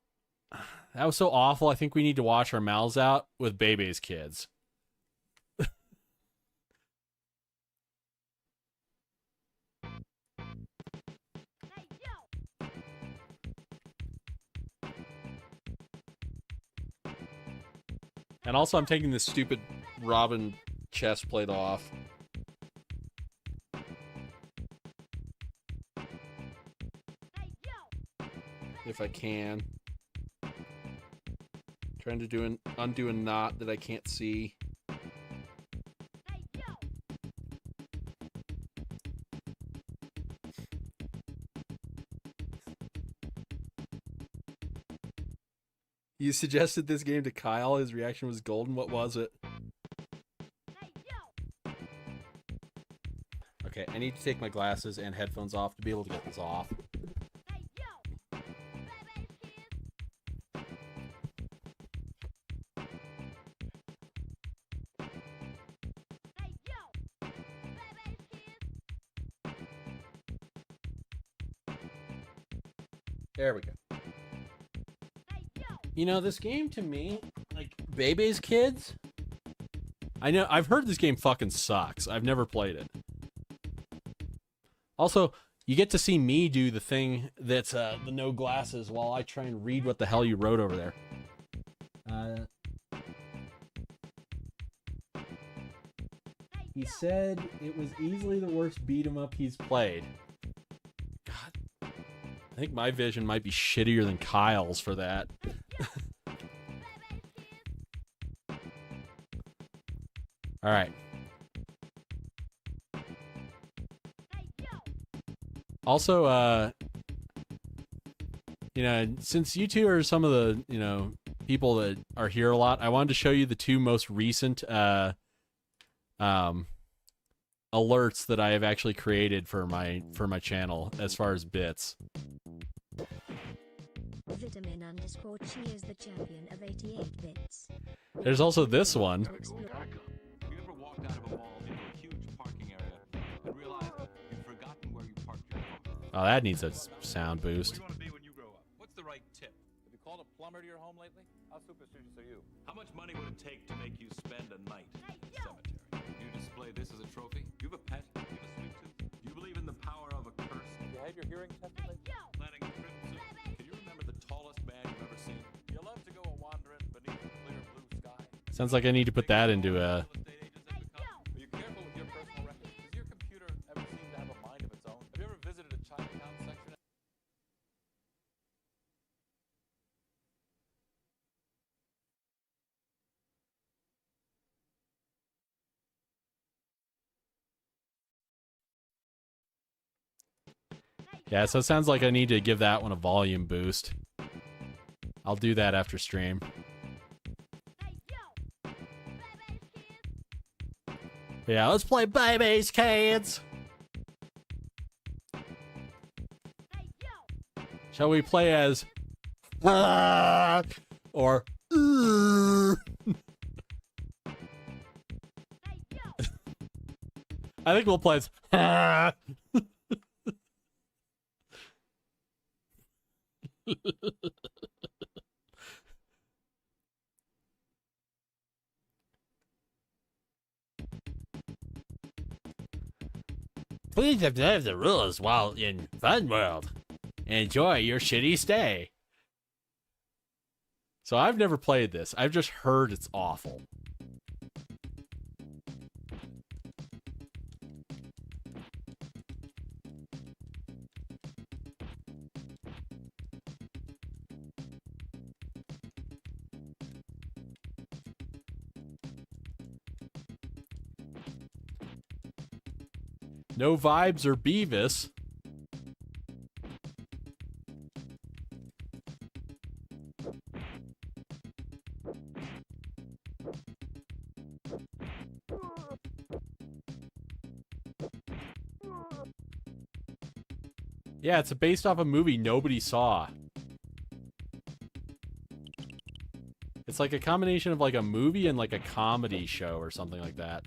that was so awful. I think we need to wash our mouths out with Bebe's kids. And also, I'm taking this stupid Robin chest plate off. If I can. Trying to undo a knot that I can't see. You suggested this game to Kyle. His reaction was golden. What was it? Okay, I need to take my glasses and headphones off to be able to get this off. There we go. You know, this game to me, like Bebe's Kids, I know I've heard this game fucking sucks. I've never played it. Also, you get to see me do the thing that's the no glasses while I try and read what the hell you wrote over there. He said it was easily the worst beat 'em up he's played. God, I think my vision might be shittier than Kyle's for that. All right. Also, you know, since you two are some of the, you know, people that are here a lot, I wanted to show you the two most recent alerts that I have actually created for my channel as far as bits. Vitamin_Chi is the champion of 88 bits. There's also this one. Have you ever walked out of a mall into a huge parking area and realized you've forgotten where you parked your car? Oh, that needs a sound Where boost. do you want to be when you grow up? What's the right tip? Have you called a plumber to your home lately? How superstitious are you? How much money would it take to make you spend a night in the cemetery? You display this as a trophy? You have a pet? You have a sweet tooth? Do you believe in the power of a curse? Have you had your hearing tested lately? Planning a trip soon? Can you remember the tallest man you've ever seen? You love to go a wandering beneath the clear blue sky. Sounds like I need to put that into a. Are you careful with your personal records? Does your computer ever seem to have a mind of its own? Have you ever visited a Chinatown section? Yeah, so it sounds like I need to give that one a volume boost. I'll do that after stream. Yeah, let's play Bebe's Kids. Shall we play as or I think we'll play as Please observe the rules while in Fun World. Enjoy your shitty stay. So I've never played this. I've just heard it's awful. No vibes or Beavis. Yeah, it's based off a movie nobody saw. It's like a combination of like a movie and like a comedy show or something like that.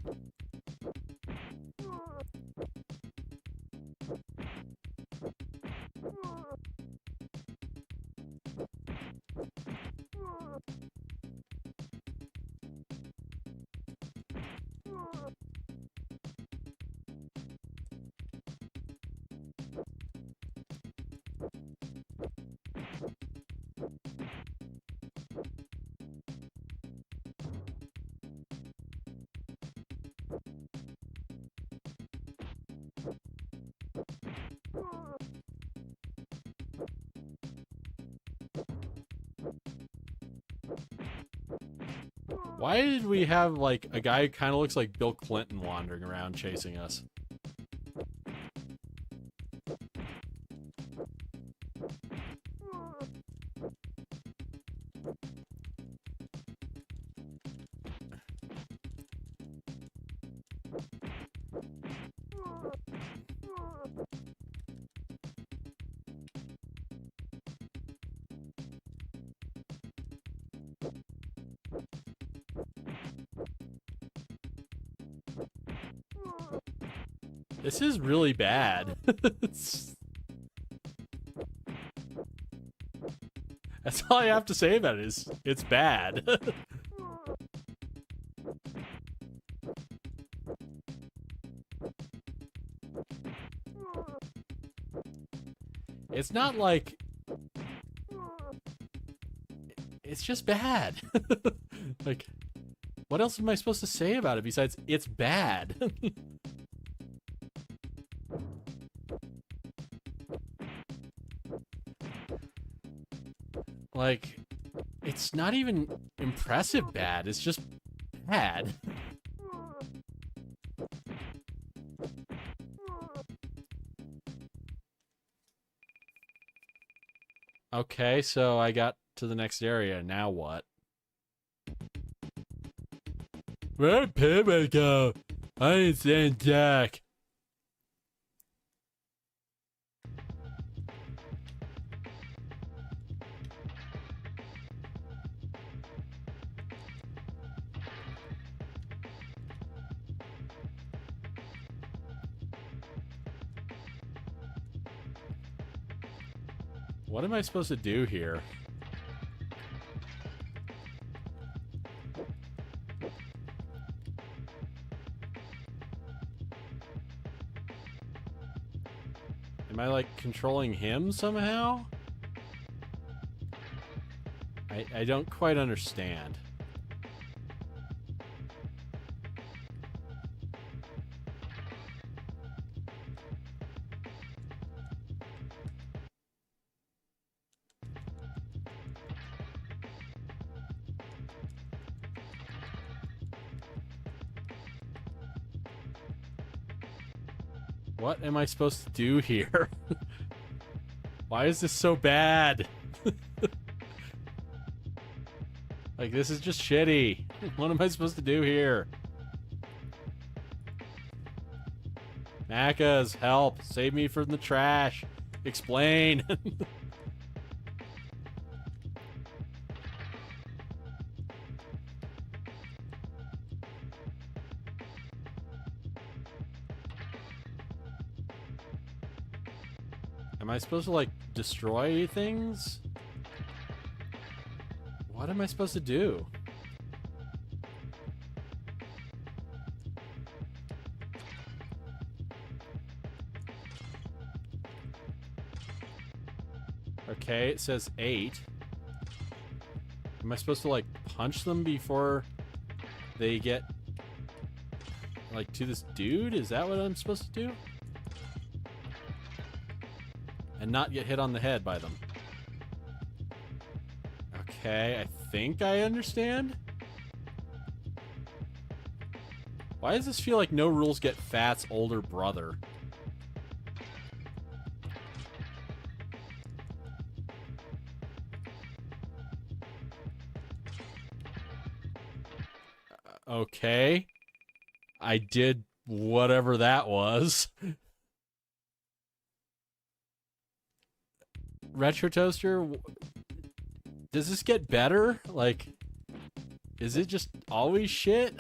Why did we have, like, a guy who kind of looks like Bill Clinton wandering around chasing us? This is really bad. That's all I have to say about it is it's bad. It's not like... It's just bad. Like, what else am I supposed to say about it besides it's bad? Like, it's not even impressive bad, it's just bad. Okay, so I got to the next area, now what? Where'd Pivot go? I ain't saying Jack. What am I supposed to do here? Am I like controlling him somehow? I don't quite understand. What am I supposed to do here? Why is this so bad? Like, this is just shitty. What am I supposed to do here? Macca's, help. Save me from the trash. Explain. Am I supposed to, like, destroy things? What am I supposed to do? Okay, it says 8. Am I supposed to, like, punch them before they get, like, to this dude? Is that what I'm supposed to do? And not get hit on the head by them. Okay, I think I understand. Why does this feel like No Rules Get Fat's older brother? Okay. I did whatever that was. Retro Toaster, does this get better? Like, is it just always shit?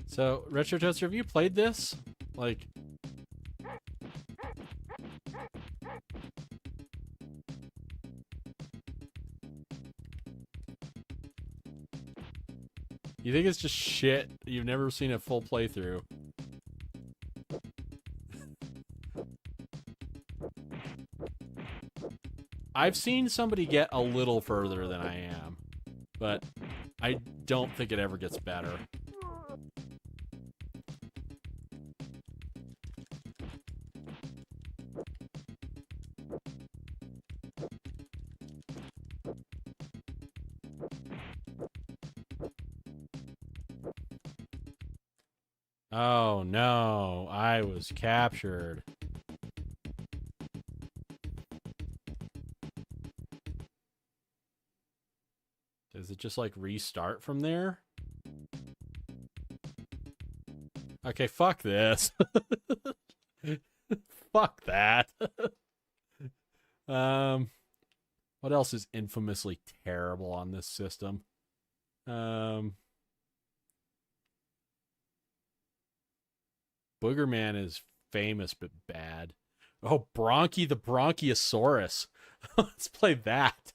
So, Retro Toaster, have you played this? Like, you think it's just shit? You've never seen a full playthrough. I've seen somebody get a little further than I am, but I don't think it ever gets better. Oh no, I was captured. Does it just like restart from there? Okay, fuck this. Fuck that. What else is infamously terrible on this system? Boogerman is famous but bad. Oh, Bronchi the Bronchiosaurus. Let's play that.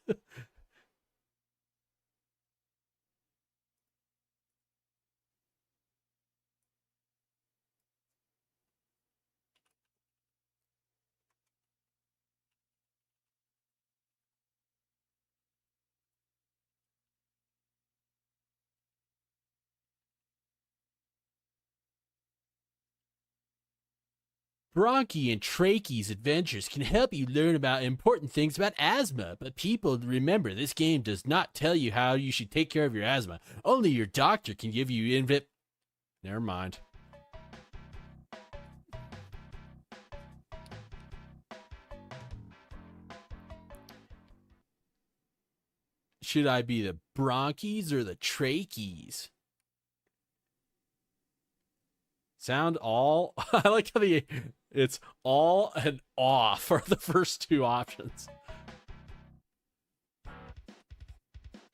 Bronchi and Trachei's adventures can help you learn about important things about asthma, but people remember this game does not tell you how you should take care of your asthma. Only your doctor can give you Never mind. Should I be the Bronchies or the Trachees? Sound all. I like how it's all and off are the first two options.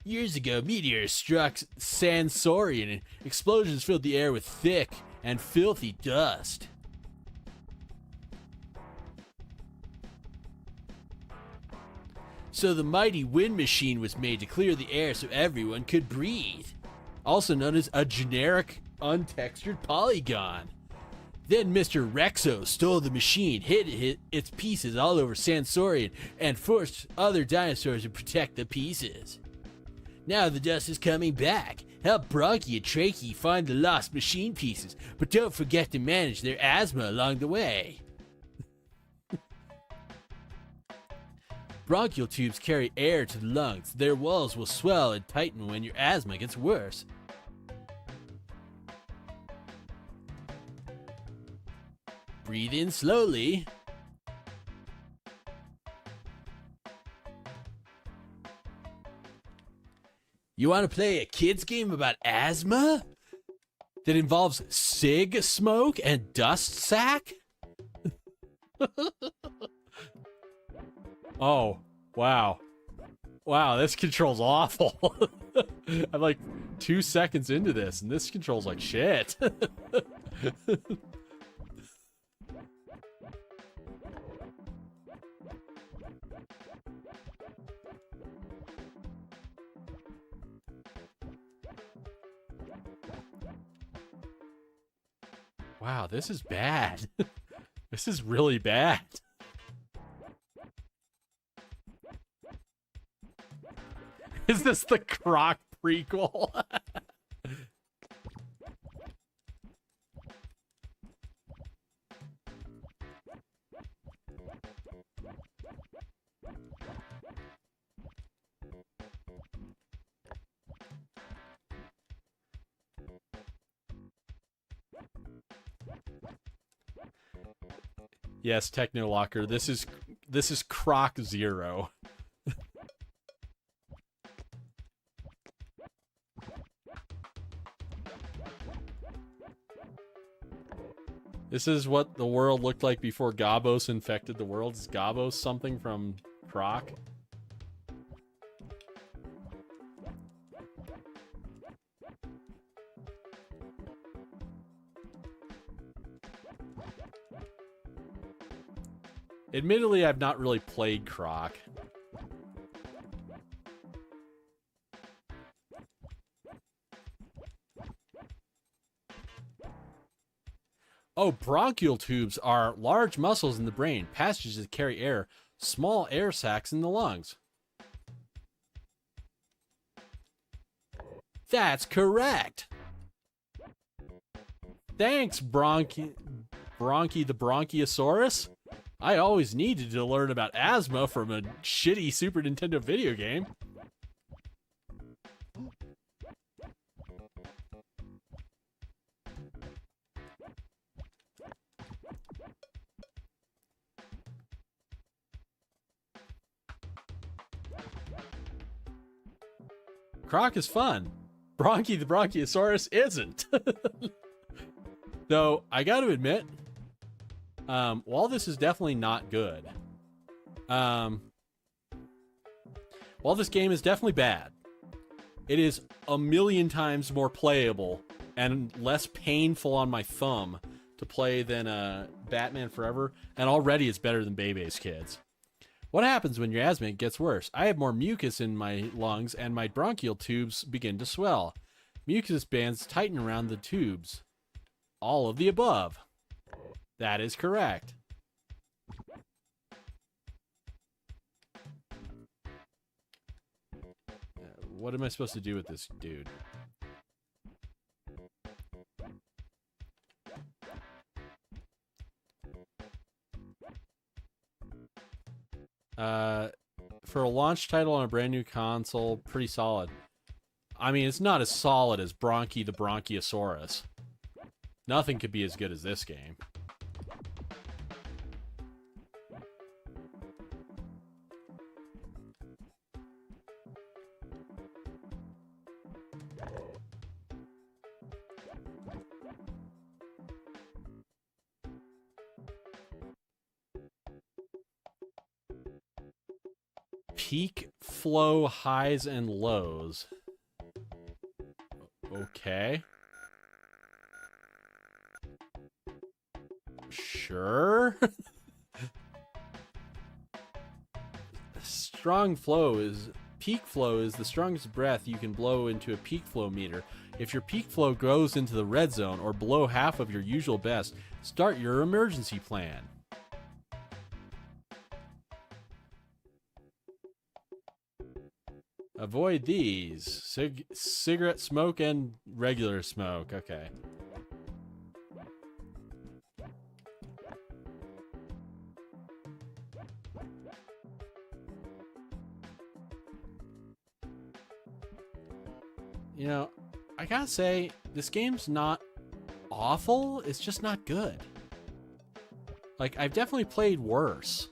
Years ago, meteors struck Sansorian and explosions filled the air with thick and filthy dust. So the mighty wind machine was made to clear the air so everyone could breathe. Also known as a generic untextured polygon. Then Mr. Rexo stole the machine, hid its pieces all over Sansorian, and forced other dinosaurs to protect the pieces. Now the dust is coming back. Help Bronchi and Trachea find the lost machine pieces, but don't forget to manage their asthma along the way. Bronchial tubes carry air to the lungs. Their walls will swell and tighten when your asthma gets worse. Breathe in slowly. You want to play a kid's game about asthma that involves cig smoke and dust sack? Oh, wow. Wow, this control's awful. I'm like 2 seconds into this, and this control's like shit. Wow, this is bad. This is really bad. Is this the Croc prequel? Yes, Techno Locker. This is Croc Zero. This is what the world looked like before Gabos infected the world. Is Gabos something from Croc? Admittedly, I've not really played Croc. Oh, bronchial tubes are large muscles in the brain, passages that carry air, small air sacs in the lungs. That's correct. Thanks, Bronchi the Bronchiosaurus. I always needed to learn about asthma from a shitty Super Nintendo video game. Croc is fun. Bronchi the Bronchiosaurus isn't. Though, I gotta admit, while this is definitely not good, while this game is definitely bad, it is a million times more playable and less painful on my thumb to play than Batman Forever, and already it's better than Bebe's Kids. What happens when your asthma gets worse? I have more mucus in my lungs and my bronchial tubes begin to swell. Mucus bands tighten around the tubes. All of the above. That is correct. What am I supposed to do with this dude? For a launch title on a brand new console, pretty solid. I mean, it's not as solid as Bronchi the Bronchiosaurus. Nothing could be as good as this game. Peak flow highs and lows. Okay. Sure. Strong flow is peak flow is the strongest breath you can blow into a peak flow meter. If your peak flow goes into the red zone or below half of your usual best, start your emergency plan. Avoid these. Cigarette smoke and regular smoke. Okay. You know, I gotta say, this game's not awful. It's just not good. Like, I've definitely played worse.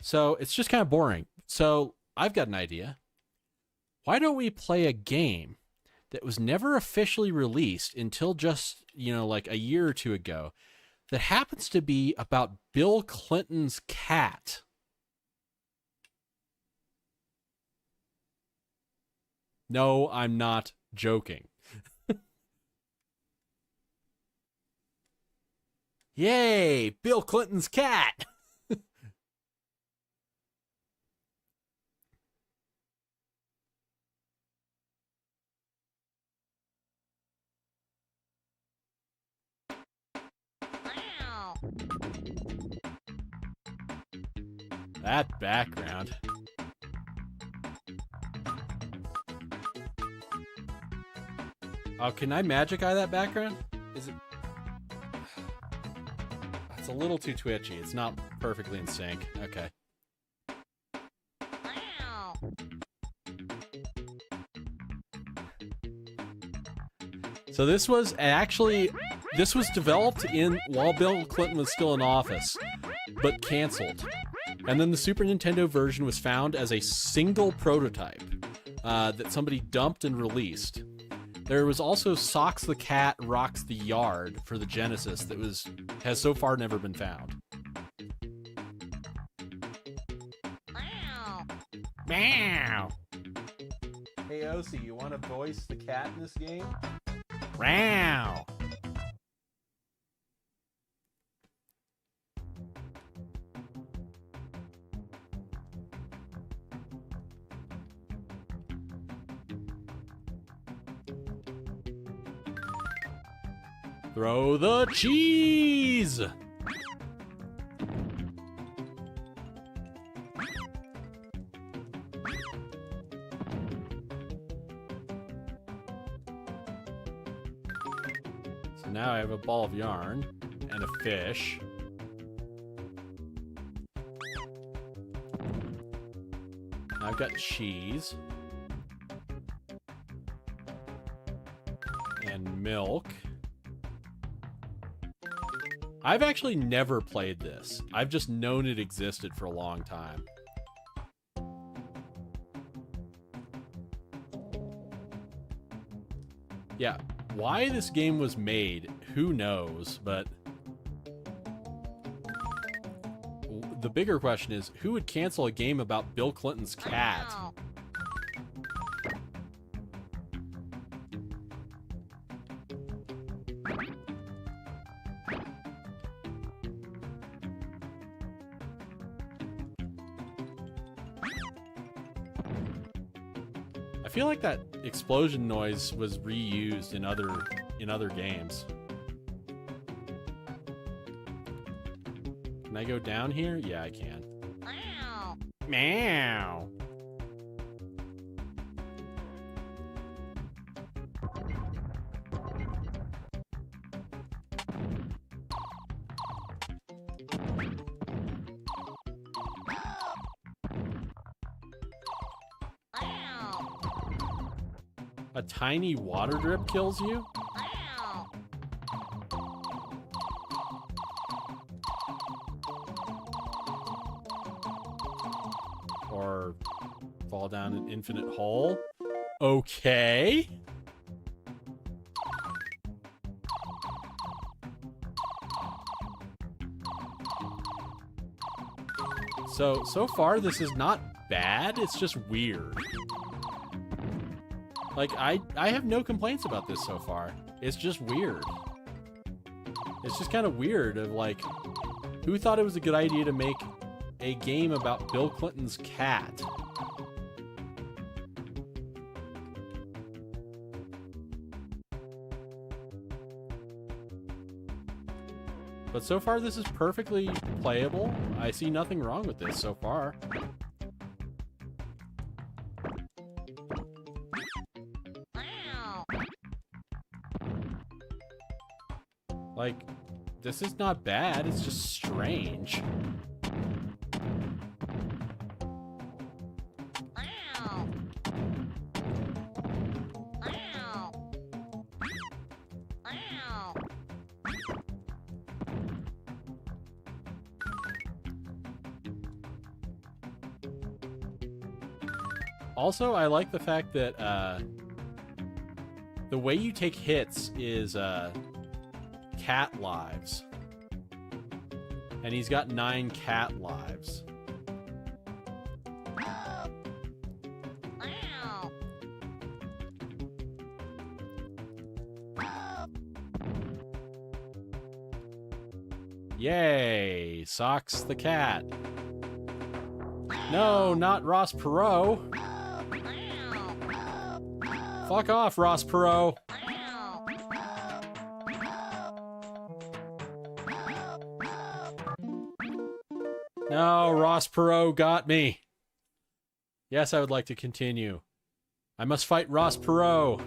So, it's just kind of boring. So, I've got an idea. Why don't we play a game that was never officially released until just, like a year or two ago, that happens to be about Bill Clinton's cat? No, I'm not joking. Yay, Bill Clinton's cat! That background. Oh, can I magic eye that background? Is it? It's a little too twitchy. It's not perfectly in sync. Okay. So this was developed while Bill Clinton was still in office, but canceled. And then the Super Nintendo version was found as a single prototype that somebody dumped and released. There was also Socks the Cat Rocks the Yard for the Genesis that has so far never been found. Meow. Hey OC, you want to voice the cat in this game? Meow. Throw the cheese! So now I have a ball of yarn and a fish. I've got cheese. And milk. I've actually never played this. I've just known it existed for a long time. Yeah, why this game was made, who knows, but the bigger question is, who would cancel a game about Bill Clinton's cat? I feel like that explosion noise was reused in other games. Can I go down here? Yeah, I can. Meow. Meow. A tiny water drip kills you? Or fall down an infinite hole? Okay. So far this is not bad, it's just weird. Like, I have no complaints about this so far. It's just weird. It's just kind of weird of, like, who thought it was a good idea to make a game about Bill Clinton's cat? But so far, this is perfectly playable. I see nothing wrong with this so far. Like, this is not bad, it's just strange. Also, I like the fact that the way you take hits is cat lives. And he's got 9 cat lives. Yay! Socks the cat. No, not Ross Perot. Fuck off, Ross Perot. No, Ross Perot got me. Yes, I would like to continue. I must fight Ross Perot.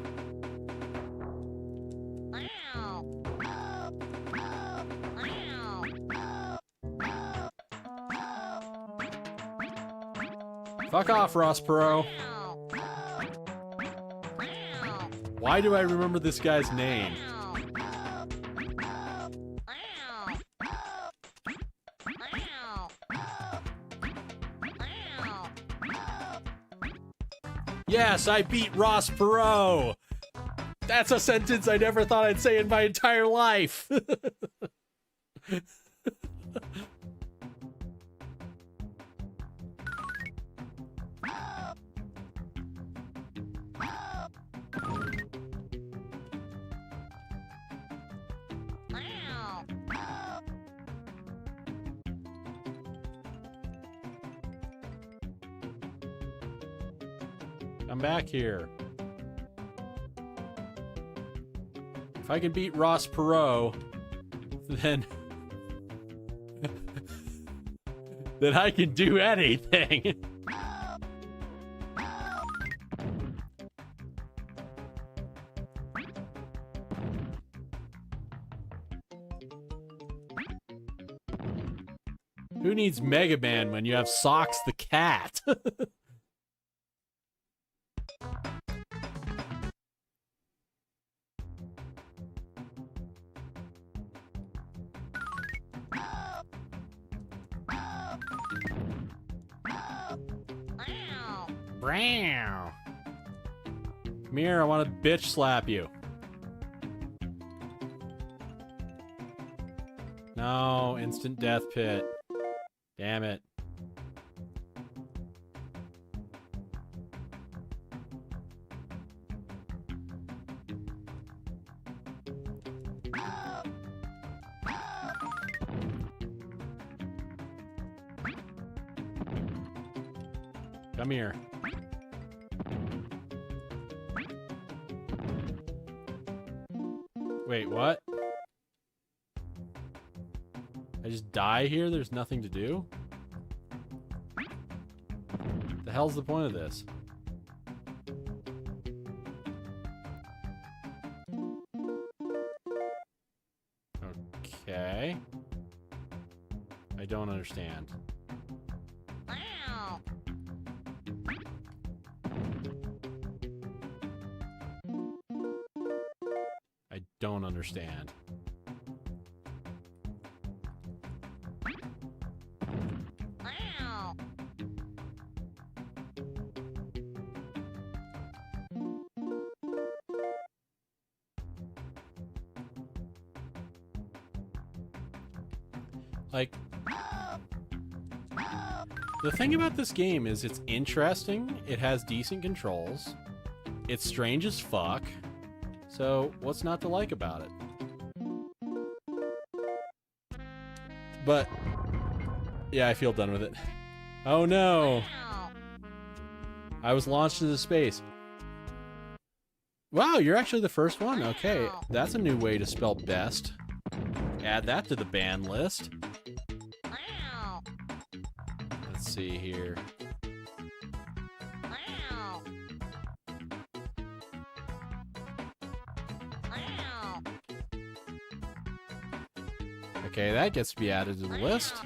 Fuck off, Ross Perot. Why do I remember this guy's name? Yes, I beat Ross Perot. That's a sentence I never thought I'd say in my entire life. I'm back here. If I can beat Ross Perot, then then I can do anything. Who needs Mega Man when you have Socks the cat? Brow. Come here, I want to bitch slap you. No, instant death pit. Damn it. Come here. Wait, what? I just die here? There's nothing to do? The hell's the point of this? Okay. I don't understand. I don't understand. Like, the thing about this game is it's interesting, it has decent controls, it's strange as fuck, so what's not to like about it? But, yeah, I feel done with it. Oh no! I was launched into space. Wow, you're actually the first one? Okay, that's a new way to spell best. Add that to the ban list. Let's see here. Okay, that gets to be added to the list.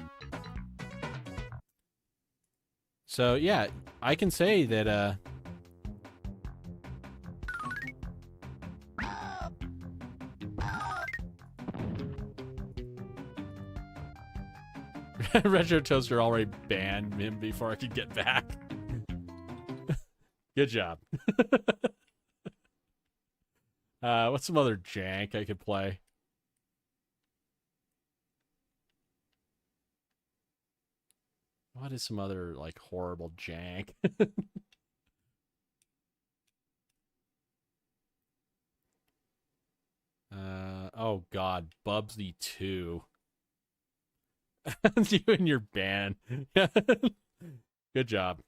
So, yeah, I can say that, Retro Toaster already banned him before I could get back. Good job. What's some other jank I could play? What is some other, like, horrible jank? Oh god, Bubsy 2. You and your band. Good job.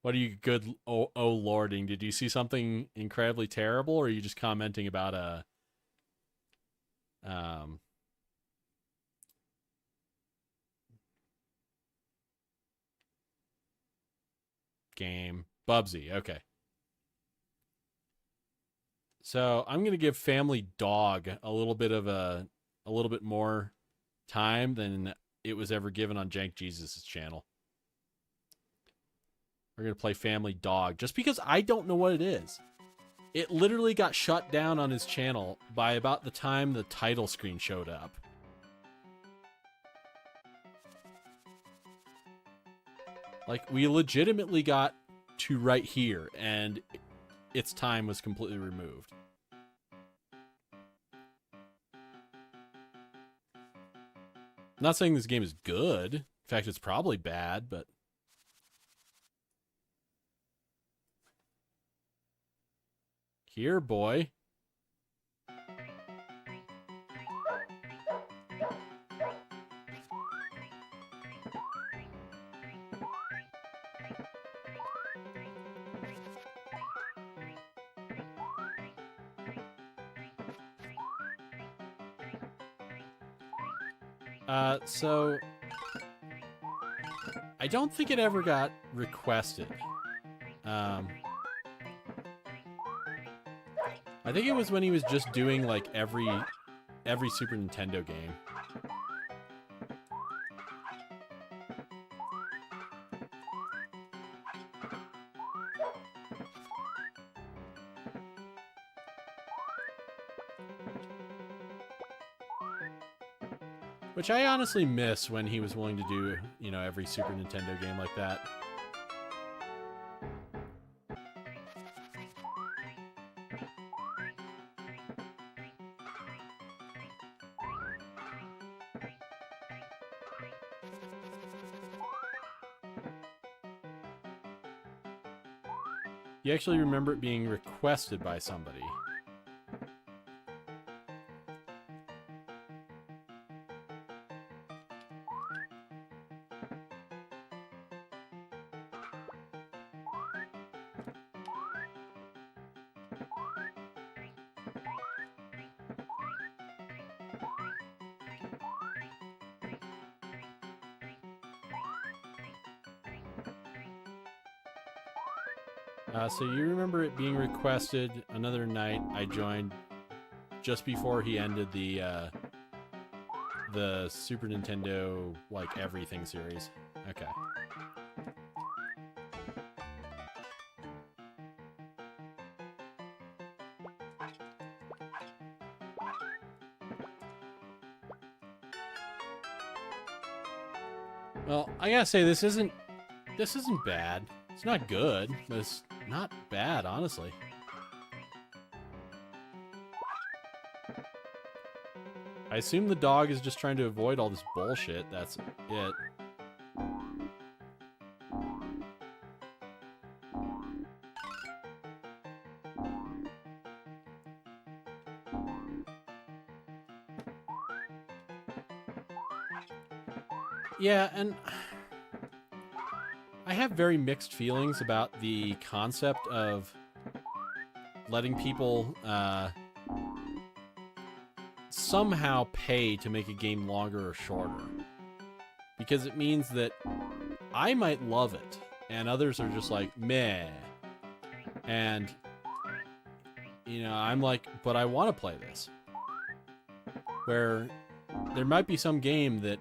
What are you good oh lording? Did you see something incredibly terrible, or are you just commenting about a game? Bubsy, okay. So I'm gonna give Family Dog a little bit more time than it was ever given on Jank Jesus' channel. We're gonna play Family Dog just because I don't know what it is. It literally got shut down on his channel by about the time the title screen showed up. Like, we legitimately got to right here, and its time was completely removed. I'm not saying this game is good. In fact, it's probably bad, but... Here, boy. So I don't think it ever got requested. I think it was when he was just doing like every Super Nintendo game. Which I honestly miss when he was willing to do, you know, every Super Nintendo game like that. You actually remember it being requested by somebody. So you remember it being requested another night. I joined just before he ended the Super Nintendo, like, everything series. Okay. Well, I gotta say, this isn't bad. It's not good, but it's not bad, honestly. I assume the dog is just trying to avoid all this bullshit. That's it. Yeah, and I have very mixed feelings about the concept of letting people somehow pay to make a game longer or shorter. Because it means that I might love it, and others are just like, meh. And, you know, I'm like, but I want to play this. Where there might be some game that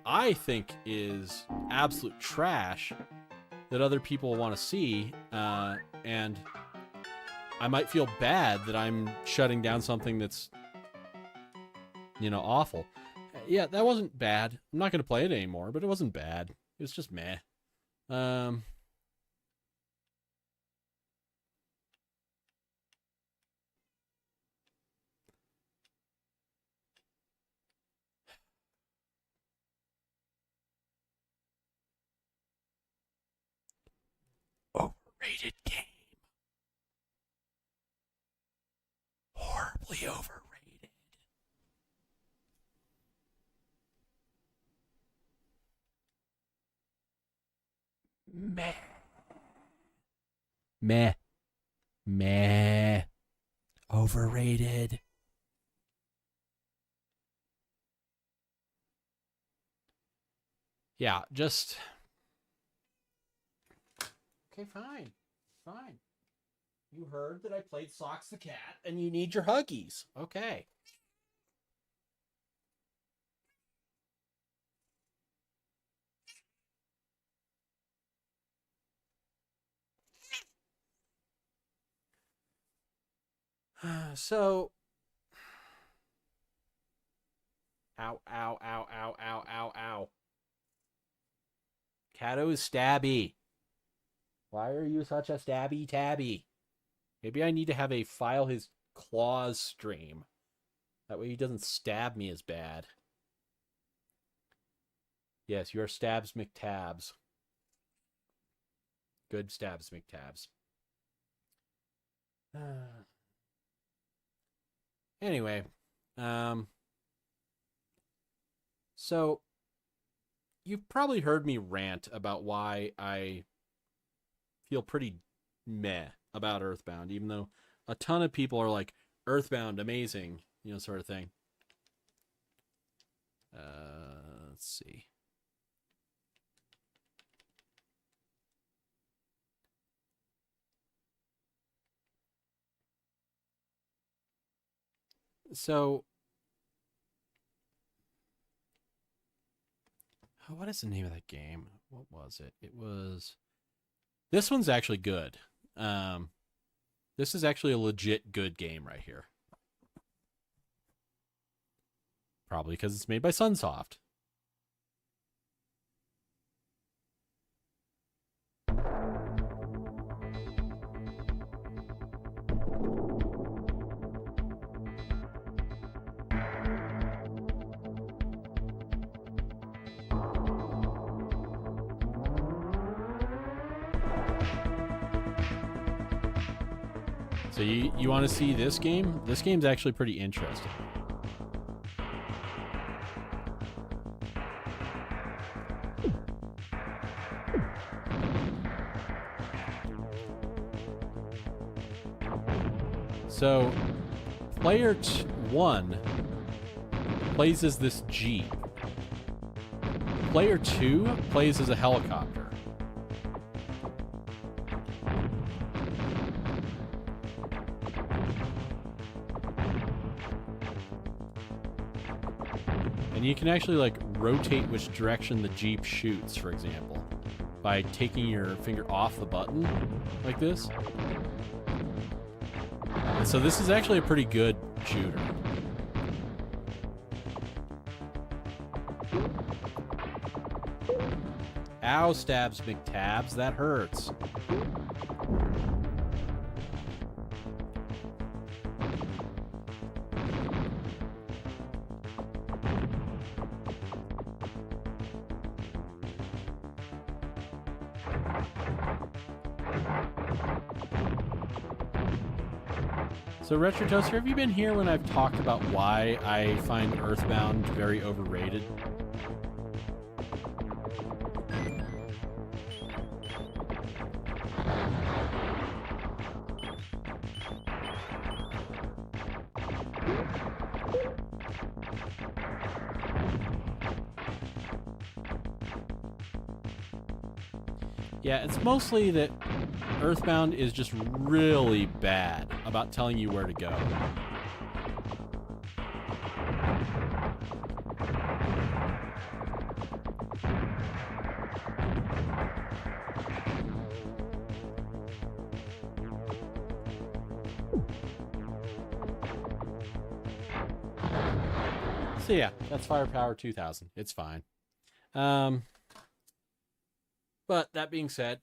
I think is absolute trash that other people want to see, and I might feel bad that I'm shutting down something that's, you know, awful. Yeah, that wasn't bad. I'm not going to play it anymore, but it wasn't bad. It was just meh. Overrated game. Horribly overrated. Meh. Meh. Meh. Overrated. Yeah, just... Okay, fine. Fine. You heard that I played Socks the Cat, and you need your Huggies. Okay. So... Ow, ow, ow, ow, ow, ow, ow. Cato is stabby. Why are you such a stabby tabby? Maybe I need to have a file his claws stream. That way he doesn't stab me as bad. Yes, you're Stabs McTabs. Good Stabs McTabs. Anyway, so you've probably heard me rant about why I feel pretty meh about Earthbound, even though a ton of people are like, Earthbound, amazing, sort of thing. Let's see. So, what is the name of that game? What was it? It was... This one's actually good. This is actually a legit good game right here. Probably because it's made by Sunsoft. So you want to see this game? This game's actually pretty interesting. So, player 1 plays as this Jeep. Player 2 plays as a helicopter. And you can actually like rotate which direction the Jeep shoots, for example, by taking your finger off the button like this. And so this is actually a pretty good shooter. Ow, Stabs McTabs, that hurts. So, Retro Toaster, have you been here when I've talked about why I find Earthbound very overrated? Yeah, it's mostly that Earthbound is just really bad about telling you where to go. So yeah, that's Firepower 2000. It's fine. But that being said,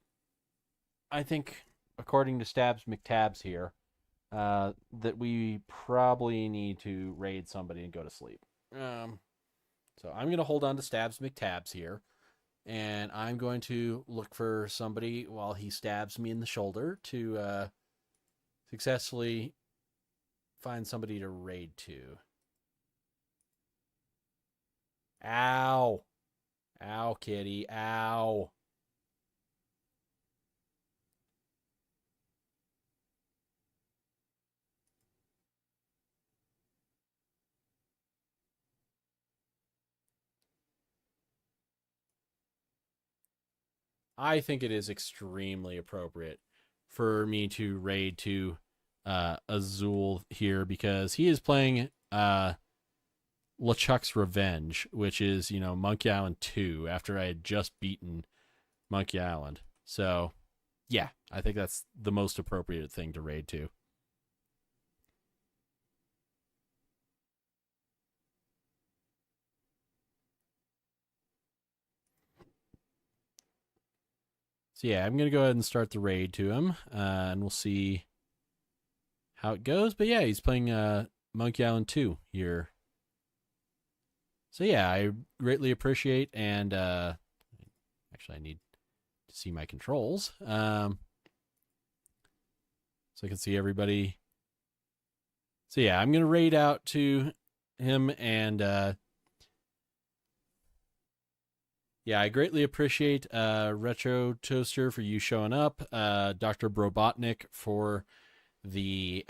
I think, according to Stabs McTabs here, that we probably need to raid somebody and go to sleep. So I'm going to hold on to Stabs McTabs here, and I'm going to look for somebody while he stabs me in the shoulder to successfully find somebody to raid to. Ow. Ow, kitty. Ow. I think it is extremely appropriate for me to raid to Azul here, because he is playing LeChuck's Revenge, which is, Monkey Island 2, after I had just beaten Monkey Island. So, yeah, I think that's the most appropriate thing to raid to. So yeah, I'm going to go ahead and start the raid to him, and we'll see how it goes. But yeah, he's playing Monkey Island 2 here. So yeah, I greatly appreciate, and actually I need to see my controls, so I can see everybody. So yeah, I'm going to raid out to him, and yeah, I greatly appreciate Retro Toaster for you showing up, Dr. Brobotnik for the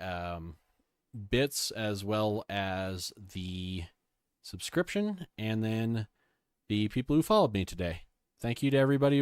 bits, as well as the subscription, and then the people who followed me today. Thank you to everybody